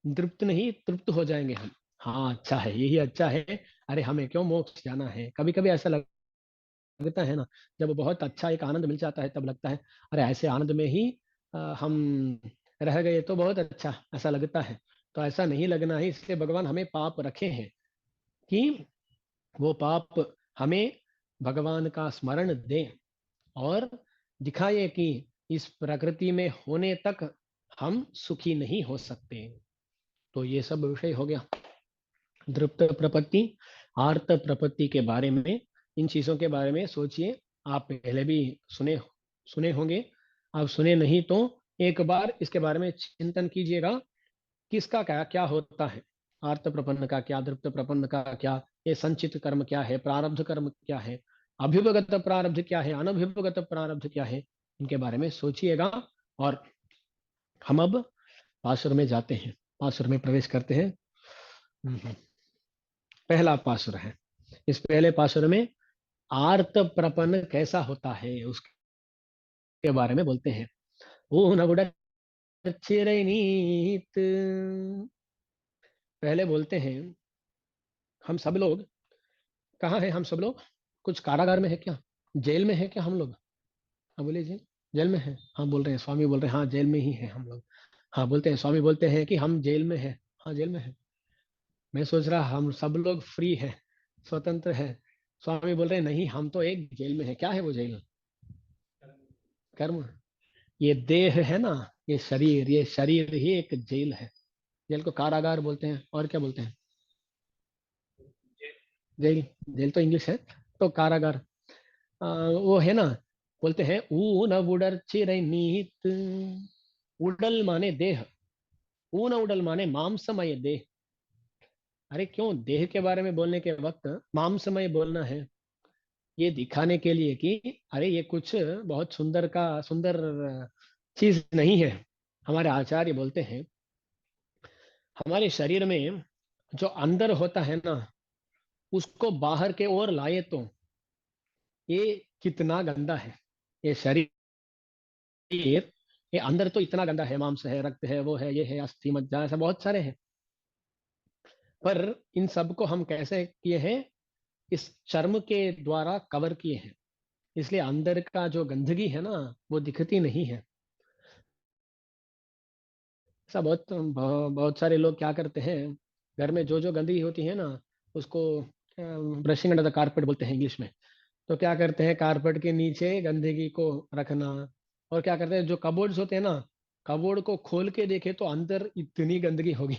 Speaker 1: तृप्त नहीं, तृप्त हो जाएंगे हम। हाँ अच्छा है, यही अच्छा है, अरे हमें क्यों मोक्ष जाना है। कभी कभी ऐसा लगता है ना, जब बहुत अच्छा एक आनंद मिल जाता है तब लगता है, अरे ऐसे आनंद में ही हम रह गए तो बहुत अच्छा, ऐसा लगता है। तो ऐसा नहीं लगना है, इसलिए भगवान हमें पाप रखे हैं कि वो पाप हमें भगवान का स्मरण दें और दिखाए कि इस प्रकृति में होने तक हम सुखी नहीं हो सकते। तो ये सब विषय हो गया दृप्त प्रपत्ति, आर्त प्रपत्ति के बारे में। इन चीजों के बारे में सोचिए, आप पहले भी सुने सुने होंगे, आप सुने नहीं तो एक बार इसके बारे में चिंतन कीजिएगा, किसका क्या क्या होता है, आर्त प्रपन्न का क्या, दृप्त प्रपन्न का क्या, ये संचित कर्म क्या है, प्रारब्ध कर्म क्या है, अभ्युपगत प्रारब्ध क्या है, अनभिभगत प्रारब्ध क्या है, इनके बारे में सोचिएगा। और हम अब पासुर में जाते हैं, पासुर में प्रवेश करते हैं। पहला पासुर है, इस पहले पासुर में आर्त प्रपन्न कैसा होता है उसके बारे में बोलते हैं। ओ नगुड़ चिरनीत, पहले बोलते हैं, हम सब लोग कहाँ हैं, हम सब लोग कुछ कारागार में है क्या, जेल में है क्या हम लोग। हाँ बोलिए जी, जेल में है, हाँ बोल रहे हैं, स्वामी बोल रहे हैं हाँ जेल में ही है हम लोग। हाँ बोलते हैं, स्वामी बोलते हैं कि हम जेल में है, हाँ जेल में है। मैं सोच रहा हम सब लोग फ्री है, स्वतंत्र है। स्वामी बोल रहे हैं नहीं, हम तो एक जेल में है। क्या है वो जेल, कर्म। ये देह है ना, ये शरीर ही एक जेल है। जेल को कारागार बोलते हैं, और क्या बोलते हैं, जेल। जेल तो इंग्लिश है, तो कारागार वो है ना। बोलते हैं ऊन उडर चिरै नीत, उडल माने देह, ऊन उडल माने मांसमय देह। अरे क्यों देह के बारे में बोलने के वक्त मांसमय बोलना है, ये दिखाने के लिए कि अरे ये कुछ बहुत सुंदर चीज नहीं है। हमारे आचार्य बोलते हैं, हमारे शरीर में जो अंदर होता है ना, उसको बाहर के ओर लाए तो ये कितना गंदा है, ये शरीर, ये अंदर तो इतना गंदा है, मांस है, रक्त है, वो है, ये है, अस्थि मज्जा, ऐसा बहुत सारे हैं। पर इन सब को हम कैसे किए हैं, इस चर्म के द्वारा कवर किए हैं, इसलिए अंदर का जो गंदगी है ना, वो दिखती नहीं है। ऐसा बहुत सारे लोग क्या करते हैं, घर में जो जो गंदगी होती है ना, उसको ब्रशिंग अंडर द कारपेट बोलते हैं इंग्लिश में। तो क्या करते हैं, कारपेट के नीचे गंदगी को रखना। और क्या करते हैं, जो कबोर्ड्स होते हैं ना, कबोर्ड को खोल के देखे तो अंदर इतनी गंदगी होगी,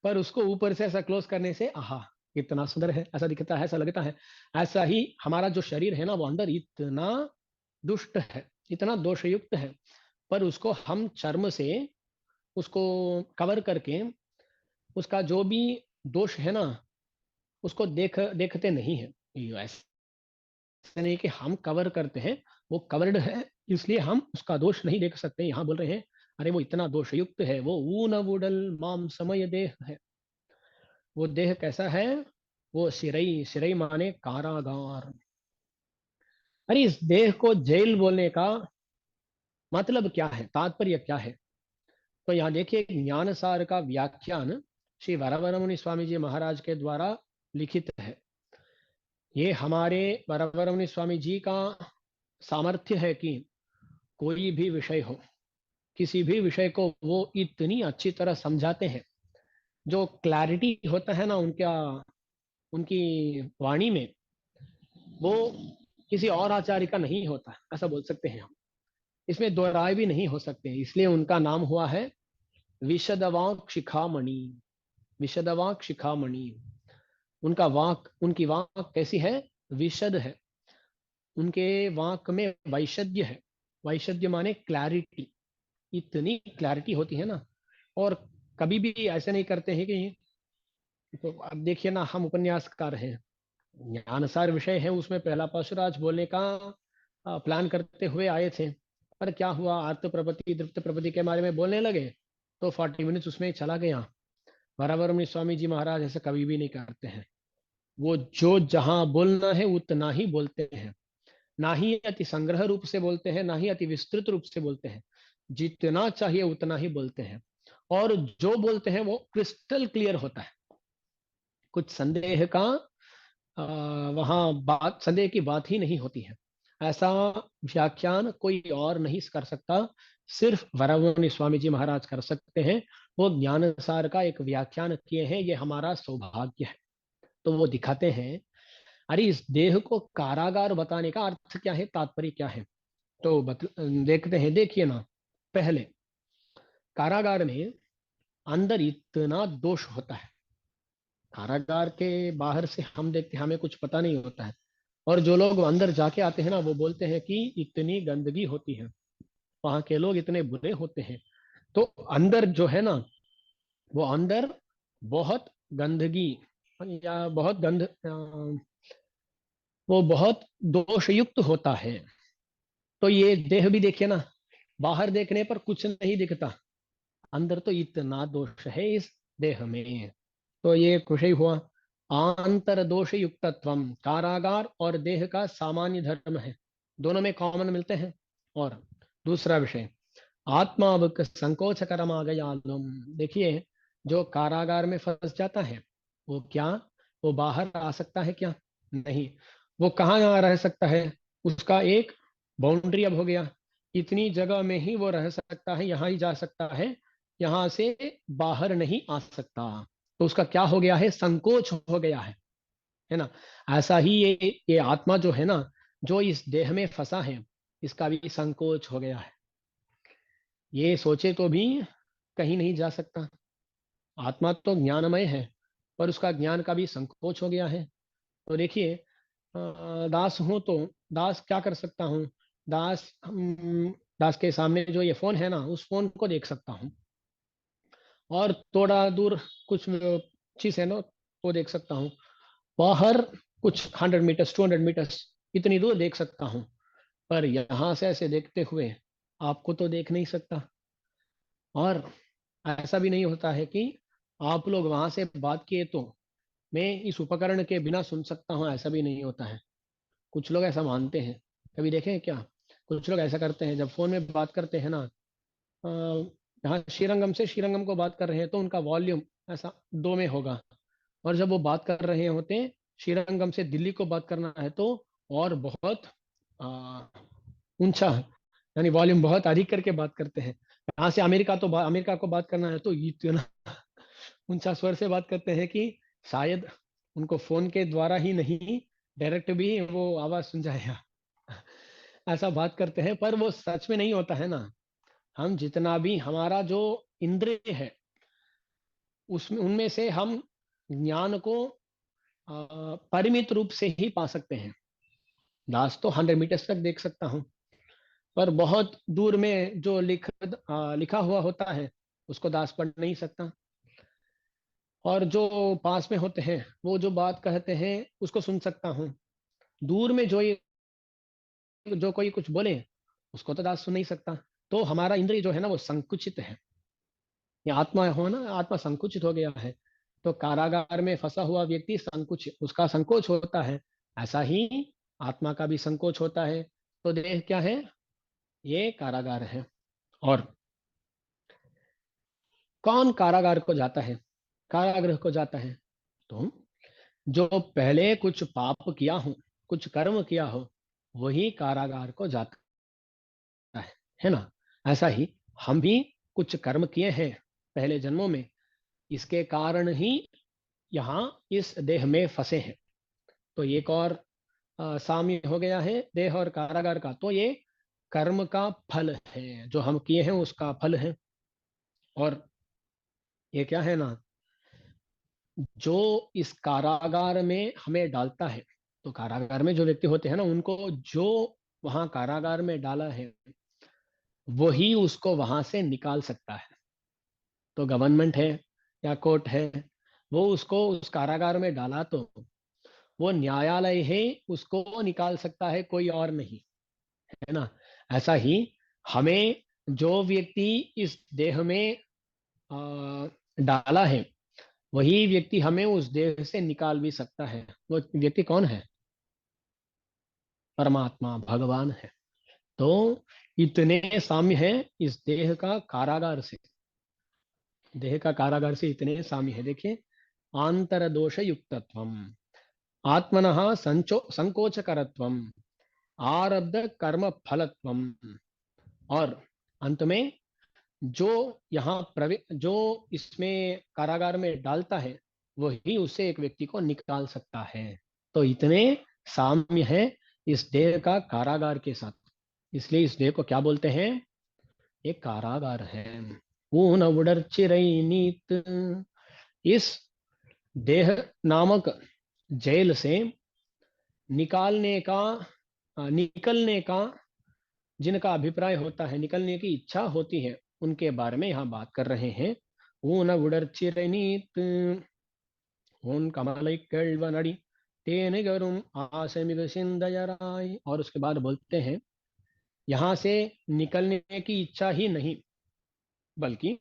Speaker 1: पर उसको ऊपर से ऐसा क्लोज करने से आहा, इतना सुंदर है, ऐसा दिखता है, ऐसा लगता है। ऐसा ही हमारा जो शरीर है ना, वो अंदर इतना दुष्ट है, इतना दोषयुक्त है, पर उसको हम चर्म से उसको कवर करके, उसका जो भी दोष है ना, उसको देखते नहीं है। ये ऐसा नहीं कि हम कवर करते हैं, वो कवर्ड है, इसलिए हम उसका दोष नहीं देख सकते। यहाँ बोल रहे हैं, अरे वो इतना दोषयुक्त है, वो ऊन वुडल माम समय देह है। वो देह कैसा है, वो सिरई, सिरई माने कारागार। अरे इस देह को जेल बोलने का मतलब क्या है, तात्पर्य क्या है? तो यहाँ देखिए, ज्ञान सार का व्याख्यान श्री वरवरमुनि स्वामी जी महाराज के द्वारा लिखित है। ये हमारे वरवरमुनि स्वामी जी का सामर्थ्य है कि कोई भी विषय हो, किसी भी विषय को वो इतनी अच्छी तरह समझाते हैं। जो क्लैरिटी होता है ना उनका, उनकी वाणी में, वो किसी और आचार्य का नहीं होता, ऐसा बोल सकते हैं हम। इसमें दो राय भी नहीं हो सकते, इसलिए उनका नाम हुआ है विशदवाक शिखामणि। विशदवाक शिखामणि, उनका वाक, उनकी वाक कैसी है, विशद है। उनके वाक में वैशद्य है। वैशद्य माने क्लैरिटी, इतनी क्लैरिटी होती है ना। और कभी भी ऐसे नहीं करते हैं कि, तो अब देखिए ना, हम उपन्यासकार हैं, ज्ञानसार विषय है, उसमें पहला परशुराज बोलने का प्लान करते हुए आए थे। पर क्या हुआ, आर्त प्रपत्ति दृप्त प्रपत्ति के बारे में बोलने लगे, तो 40 मिनट्स उसमें ही चला गया। बराबर में स्वामी जी महाराज ऐसे कभी भी नहीं करते हैं। वो जो जहां बोलना है उतना ही बोलते हैं, ना ही अति संग्रह रूप से बोलते हैं, ना ही अति विस्तृत रूप से बोलते हैं। जितना चाहिए उतना ही बोलते हैं, और जो बोलते हैं वो क्रिस्टल क्लियर होता है। कुछ संदेह का वहाँ बात, संदेह की बात ही नहीं होती है। ऐसा व्याख्यान कोई और नहीं कर सकता, सिर्फ वरवनि स्वामी जी महाराज कर सकते हैं। वो ज्ञानसार का एक व्याख्यान किए हैं, ये हमारा सौभाग्य है। तो वो दिखाते हैं, अरे इस देह को कारागार बताने का अर्थ क्या है, तात्पर्य क्या है। तो देखते हैं, देखिए ना, पहले कारागार में अंदर इतना दोष होता है। कारागार के बाहर से हम देखते हैं, हमें कुछ पता नहीं होता है, और जो लोग अंदर जाके आते हैं ना, वो बोलते हैं कि इतनी गंदगी होती है, वहां के लोग इतने बुरे होते हैं। तो अंदर जो है ना, वो अंदर बहुत गंदगी, या बहुत वो बहुत दोषयुक्त होता है। तो ये देह भी देखिए ना, बाहर देखने पर कुछ नहीं दिखता, अंदर तो इतना दोष है इस देह में। तो ये कुछ ही हुआ, आंतर दोष युक्तत्वम, कारागार और देह का सामान्य धर्म है, दोनों में कॉमन मिलते हैं। और दूसरा विषय, आत्मावक संकोच कर्म आ गया। देखिए, जो कारागार में फंस जाता है, वो क्या, वो बाहर आ सकता है क्या? नहीं। वो कहाँ यहाँ रह सकता है, उसका एक बाउंड्री अब हो गया, इतनी जगह में ही वो रह सकता है, यहाँ ही जा सकता है, यहाँ से बाहर नहीं आ सकता। तो उसका क्या हो गया है, संकोच हो गया है ना। ऐसा ही ये आत्मा जो है ना, जो इस देह में फंसा है, इसका भी संकोच हो गया है। ये सोचे तो भी कहीं नहीं जा सकता। आत्मा तो ज्ञानमय है, पर उसका ज्ञान का भी संकोच हो गया है। तो देखिए, दास हूं तो दास क्या कर सकता हूँ, दास दास के सामने जो ये फोन है ना, उस फोन को देख सकता हूँ, और थोड़ा दूर कुछ चीज है ना, वो देख सकता हूँ। बाहर कुछ 100 मीटर्स, 200 मीटर्स, इतनी दूर देख सकता हूँ, पर यहाँ से ऐसे देखते हुए आपको तो देख नहीं सकता। और ऐसा भी नहीं होता है कि आप लोग वहां से बात किए तो मैं इस उपकरण के बिना सुन सकता हूँ, ऐसा भी नहीं होता है। कुछ लोग ऐसा मानते हैं, कभी देखे हैं क्या? कुछ लोग ऐसा करते हैं, जब फोन में बात करते हैं ना, यहाँ श्रीरंगम से श्रीरंगम को बात कर रहे हैं तो उनका वॉल्यूम ऐसा 2 में होगा, और जब वो बात कर रहे होते हैं श्रीरंगम से दिल्ली को बात करना है तो और बहुत आ, ऊंचा, यानी वॉल्यूम बहुत अधिक करके बात करते हैं। यहाँ से अमेरिका को बात करना है तो इतना ऊंचा स्वर से बात करते हैं कि शायद उनको फोन के द्वारा ही नहीं, डायरेक्ट भी वो आवाज सुन जाएगा। ऐसा बात करते हैं, पर वो सच में नहीं होता है ना। हम जितना भी हमारा जो इंद्रिय है, उसमें उनमें से हम ज्ञान को परिमित रूप से ही पा सकते हैं। दास तो 100 मीटर्स तक देख सकता हूँ, पर बहुत दूर में जो लिखा हुआ होता है उसको दास पढ़ नहीं सकता। और जो पास में होते हैं वो जो बात कहते हैं उसको सुन सकता हूँ। दूर में जो कोई कुछ बोले उसको तो दास सुन नहीं सकता। तो हमारा इंद्रिय जो है ना वो संकुचित है। ये आत्मा हो ना, आत्मा संकुचित हो गया है। तो कारागार में फंसा हुआ व्यक्ति संकुच उसका संकोच होता है, ऐसा ही आत्मा का भी संकोच होता है। तो देह क्या है? ये कारागार है। और कौन कारागार को जाता है, कारागृह को जाता है? तो जो पहले कुछ पाप किया हो, कुछ कर्म किया हो, वही कारागार को जाता है ना। ऐसा ही हम भी कुछ कर्म किए हैं पहले जन्मों में, इसके कारण ही यहाँ इस देह में फंसे हैं। तो एक और साम्य हो गया है देह और कारागार का। तो ये कर्म का फल है, जो हम किए हैं उसका फल है। और ये क्या है ना, जो इस कारागार में हमें डालता है, तो कारागार में जो व्यक्ति होते हैं ना, उनको जो वहां कारागार में डाला है वही उसको वहां से निकाल सकता है। तो गवर्नमेंट है या कोर्ट है, वो उसको उस कारागार में डाला तो वो न्यायालय है, उसको निकाल सकता है, कोई और नहीं, है ना। ऐसा ही हमें जो व्यक्ति इस देह में डाला है, वही व्यक्ति हमें उस देह से निकाल भी सकता है। वो व्यक्ति कौन है? परमात्मा, भगवान है। तो इतने साम्य है इस देह का कारागार से, देह का कारागार से इतने साम्य है। देखिए, आंतर दोष युक्तत्वम, आत्मनः संकोचकरत्वम, आरब्ध कर्म फलत्वम। और अंत में जो जो इसमें कारागार में डालता है वही उससे एक व्यक्ति को निकाल सकता है। तो इतने साम्य है इस देह का कारागार के साथ, इसलिए इस देह को क्या बोलते हैं? एक कारागार है। ऊन उड़र्चिरई नीत, इस देह नामक जेल से निकालने का निकलने का जिनका अभिप्राय होता है, निकलने की इच्छा होती है, उनके बारे में यहाँ बात कर रहे हैं। ऊन उड़र्चिरनीत, ऊन कमल केल्वनड़ी तेन गरुम आसमिग सिंधयराय। और उसके बाद बोलते हैं, यहाँ से निकलने की इच्छा ही नहीं, बल्कि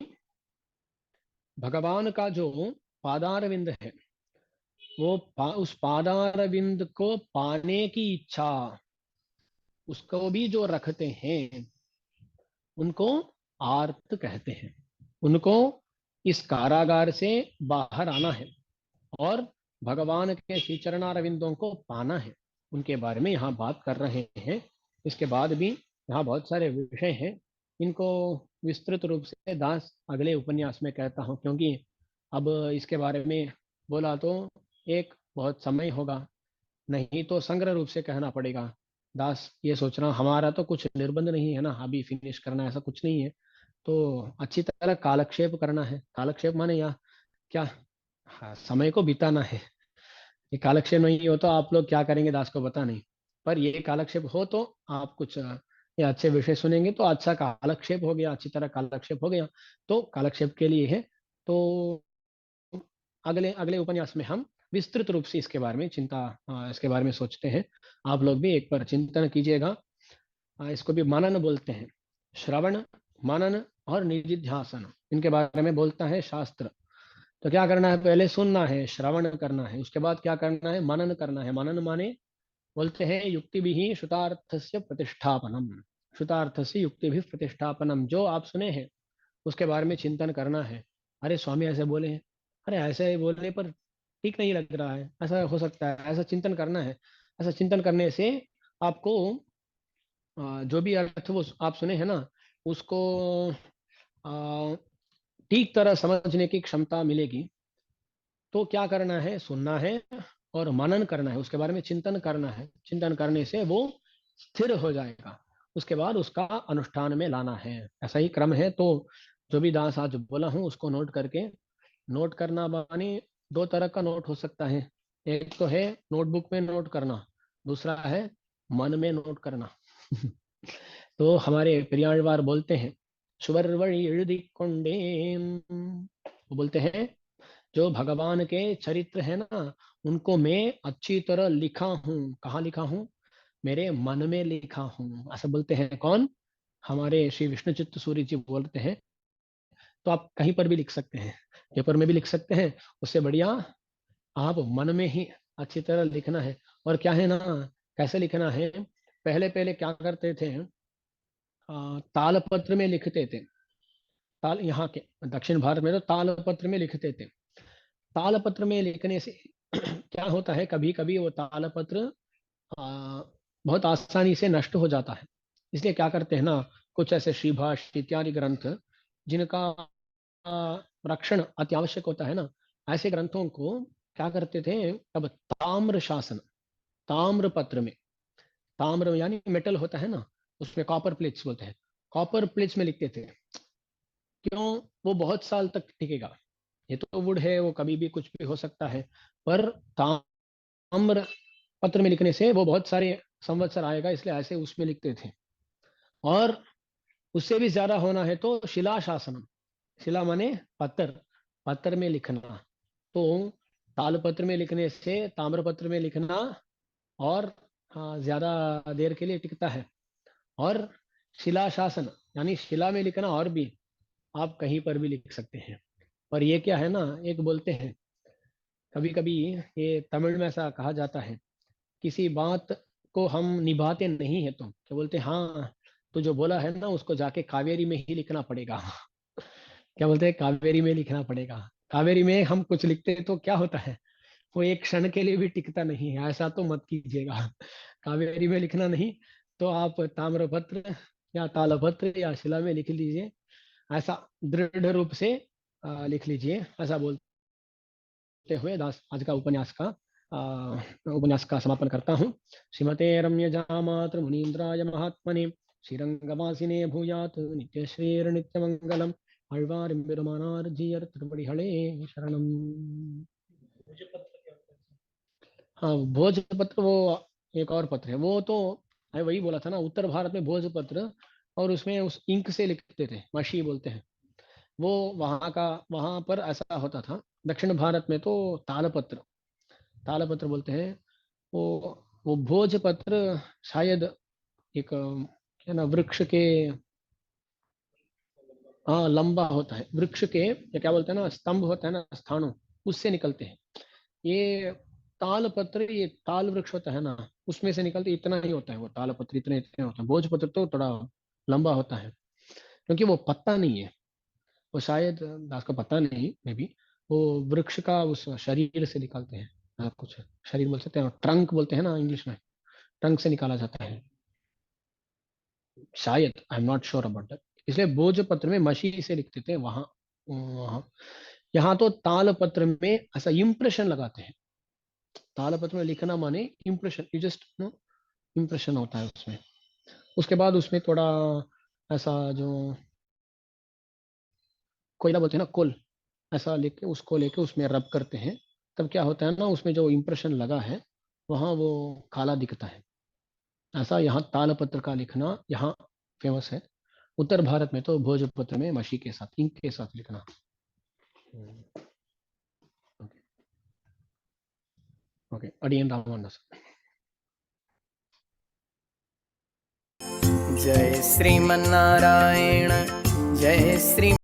Speaker 1: भगवान का जो पादारविंद है, उस पादारविंद को पाने की इच्छा, उसको भी जो रखते हैं उनको आर्त कहते हैं। उनको इस कारागार से बाहर आना है और भगवान के श्री चरणारविंदों को पाना है, उनके बारे में यहाँ बात कर रहे हैं। इसके बाद भी यहाँ बहुत सारे विषय हैं, इनको विस्तृत रूप से दास अगले उपन्यास में कहता हूँ, क्योंकि अब इसके बारे में बोला तो एक बहुत समय होगा, नहीं तो संग्रह रूप से कहना पड़ेगा। दास ये सोच रहा हूँ, हमारा तो कुछ निर्बंध नहीं है ना अभी फिनिश करना, ऐसा कुछ नहीं है। तो अच्छी तरह कालक्षेप करना है। कालक्षेप माने या क्या? हाँ, समय को बिताना है। ये कालक्षेप नहीं हो तो आप लोग क्या करेंगे दास को पता नहीं, पर ये कालक्षेप हो तो आप कुछ ये अच्छे विषय सुनेंगे तो अच्छा कालक्षेप हो गया, अच्छी तरह कालक्षेप हो गया। तो कालक्षेप के लिए है। तो अगले अगले उपन्यास में हम विस्तृत रूप से इसके बारे में सोचते हैं। आप लोग भी एक बार चिंतन कीजिएगा। इसको भी मनन बोलते हैं। श्रवण, मनन और निधिध्यासन, इनके बारे में बोलता है शास्त्र। तो क्या करना है? पहले सुनना है, श्रवण करना है, उसके बाद क्या करना है? मनन करना है। मनन माने बोलते हैं युक्ति भी श्रुतार्थस्य प्रतिष्ठापनम, श्रुतार्थस्य युक्ति भी प्रतिष्ठापनम। जो आप सुने हैं उसके बारे में चिंतन करना है। अरे स्वामी ऐसे बोले हैं, अरे ऐसे बोलने पर ठीक नहीं लग रहा है, ऐसा हो सकता है, ऐसा चिंतन करना है। ऐसा चिंतन करने से आपको जो भी अर्थ वो आप सुने हैं ना, उसको अ, ठीक तरह समझने की क्षमता मिलेगी। तो क्या करना है, सुनना है और मनन करना है, उसके बारे में चिंतन करना है। चिंतन करने से वो स्थिर हो जाएगा, उसके बाद उसका अनुष्ठान में लाना है। ऐसा ही क्रम है। तो जो भी दास आज बोला हूँ उसको नोट करके, नोट करना माने दो तरह का नोट हो सकता है। एक तो है नोटबुक में नोट करना, दूसरा है मन में नोट करना। तो हमारे प्रियाणवार बोलते हैं, सुवरवड़ी इഴുதி கொண்டேன், वो बोलते हैं जो भगवान के चरित्र है ना, उनको मैं अच्छी तरह लिखा हूँ। कहाँ लिखा हूँ? मेरे मन में लिखा हूँ, ऐसा बोलते हैं। कौन? हमारे श्री विष्णु चित्त सूर्य जी बोलते हैं। तो आप कहीं पर भी लिख सकते हैं, पेपर में भी लिख सकते हैं। उससे बढ़िया आप मन में ही अच्छी तरह लिखना है। और क्या है ना, कैसे लिखना है? पहले पहले क्या करते थे, तालपत्र में लिखते थे। ताल, यहाँ के दक्षिण भारत में तो तालपत्र में लिखते थे। तालपत्र में लिखने से क्या होता है, कभी कभी वो तालपत्र बहुत आसानी से नष्ट हो जाता है। इसलिए क्या करते हैं ना, कुछ ऐसे श्रीभाष्य इत्यादि ग्रंथ जिनका रक्षण अत्यावश्यक होता है ना, ऐसे ग्रंथों को क्या करते थे तब, ताम्र शासन, ताम्र पत्र में, ताम्र यानी मेटल होता है ना, उसमें कॉपर प्लेट्स बोलते हैं, कॉपर प्लेट्स में लिखते थे। क्यों? वो बहुत साल तक टिकेगा। ये तो वुड है, वो कभी भी कुछ भी हो सकता है। पर ताम्र पत्र में लिखने से वो बहुत सारे संवत्सर आएगा, इसलिए ऐसे उसमें लिखते थे। और उससे भी ज्यादा होना है तो शिला शासनम, शिला माने पत्थर, पत्थर में लिखना। तो तालपत्र में लिखने से ताम्रपत्र में लिखना और हाँ ज्यादा देर के लिए टिकता है। और शिला शासन यानी शिला में लिखना, और भी आप कहीं पर भी लिख सकते हैं। पर ये क्या है ना, एक बोलते हैं कभी कभी, ये तमिल में ऐसा कहा जाता है, किसी बात को हम निभाते नहीं है तो क्या बोलते हैं, हाँ तो जो बोला है ना उसको जाके कावेरी में ही लिखना पड़ेगा। क्या बोलते हैं, कावेरी में लिखना पड़ेगा। कावेरी में हम कुछ लिखते हैं तो क्या होता है, वो एक क्षण के लिए भी टिकता नहीं है। ऐसा तो मत कीजिएगा। कावेरी में लिखना नहीं, तो आप ताम्रपत्र या तालपत्र या शिला में लिख लीजिए। ऐसा दृढ़ रूप से लिख लीजिए। ऐसा बोलते हुए दास आज का उपन्यास का समापन करता हूँ। श्रीमते रम्य जामात्र मुनीन्द्राय महात्मने श्रीरंगवासिने भूयात नित्य श्रीर नित्य मंगलम आழ்வார் பெருமானார் ஜீயர் திருவடிகளே शरणम। हाँ भोजपत्र वो एक और पत्र है, वो तो मैं वही बोला था ना, उत्तर भारत में भोजपत्र, और उसमें उस इंक से लिखते थे, मशी बोलते हैं वो। वहाँ का, वहाँ पर ऐसा होता था। दक्षिण भारत में तो तालपत्र, तालपत्र बोलते हैं। वो वो भोजपत्र शायद एक क्या ना, वृक्ष के, हाँ लंबा होता है, वृक्ष के या क्या बोलते हैं ना, स्तंभ होता है ना, स्थानों, उससे निकलते हैं। ये ताल पत्र, ये ताल वृक्ष होता है ना, उसमें से निकलते इतना ही होता है वो ताल पत्र, इतने इतने होता है। भोजपत्र तो थोड़ा लंबा होता है, क्योंकि वो पत्ता नहीं है। वो शायद दास का पता नहीं, मे बी वो वृक्ष का उस शरीर से निकालते हैं। कुछ शरीर बोल सकते हैं, ट्रंक बोलते हैं ना इंग्लिश में, ट्रंक से निकाला जाता है शायद, I am not sure about that. इसलिए भोजपत्र में मशी से लिखते थे वहां, वहां। यहाँ तो ताल पत्र में ऐसा इम्प्रेशन लगाते हैं। ताल पत्र में लिखना माने impression, you just know, impression होता है उसमें। उसके बाद उसमें थोड़ा ऐसा जो कोयला बोलते हैं ना, कोल, ऐसा लेके उसको लेके उसमें रब करते हैं। तब क्या होता है ना, उसमें जो इम्प्रेशन लगा है वहाँ वो काला दिखता है। ऐसा यहाँ तालपत्र का लिखना यहाँ फेमस है। उत्तर भारत में तो भोजपत्र में मशी के साथ, इंक के साथ लिखना। ओके, ओके, अडियन रामानंद।
Speaker 2: जय श्रीमन्नारायण, जय श्री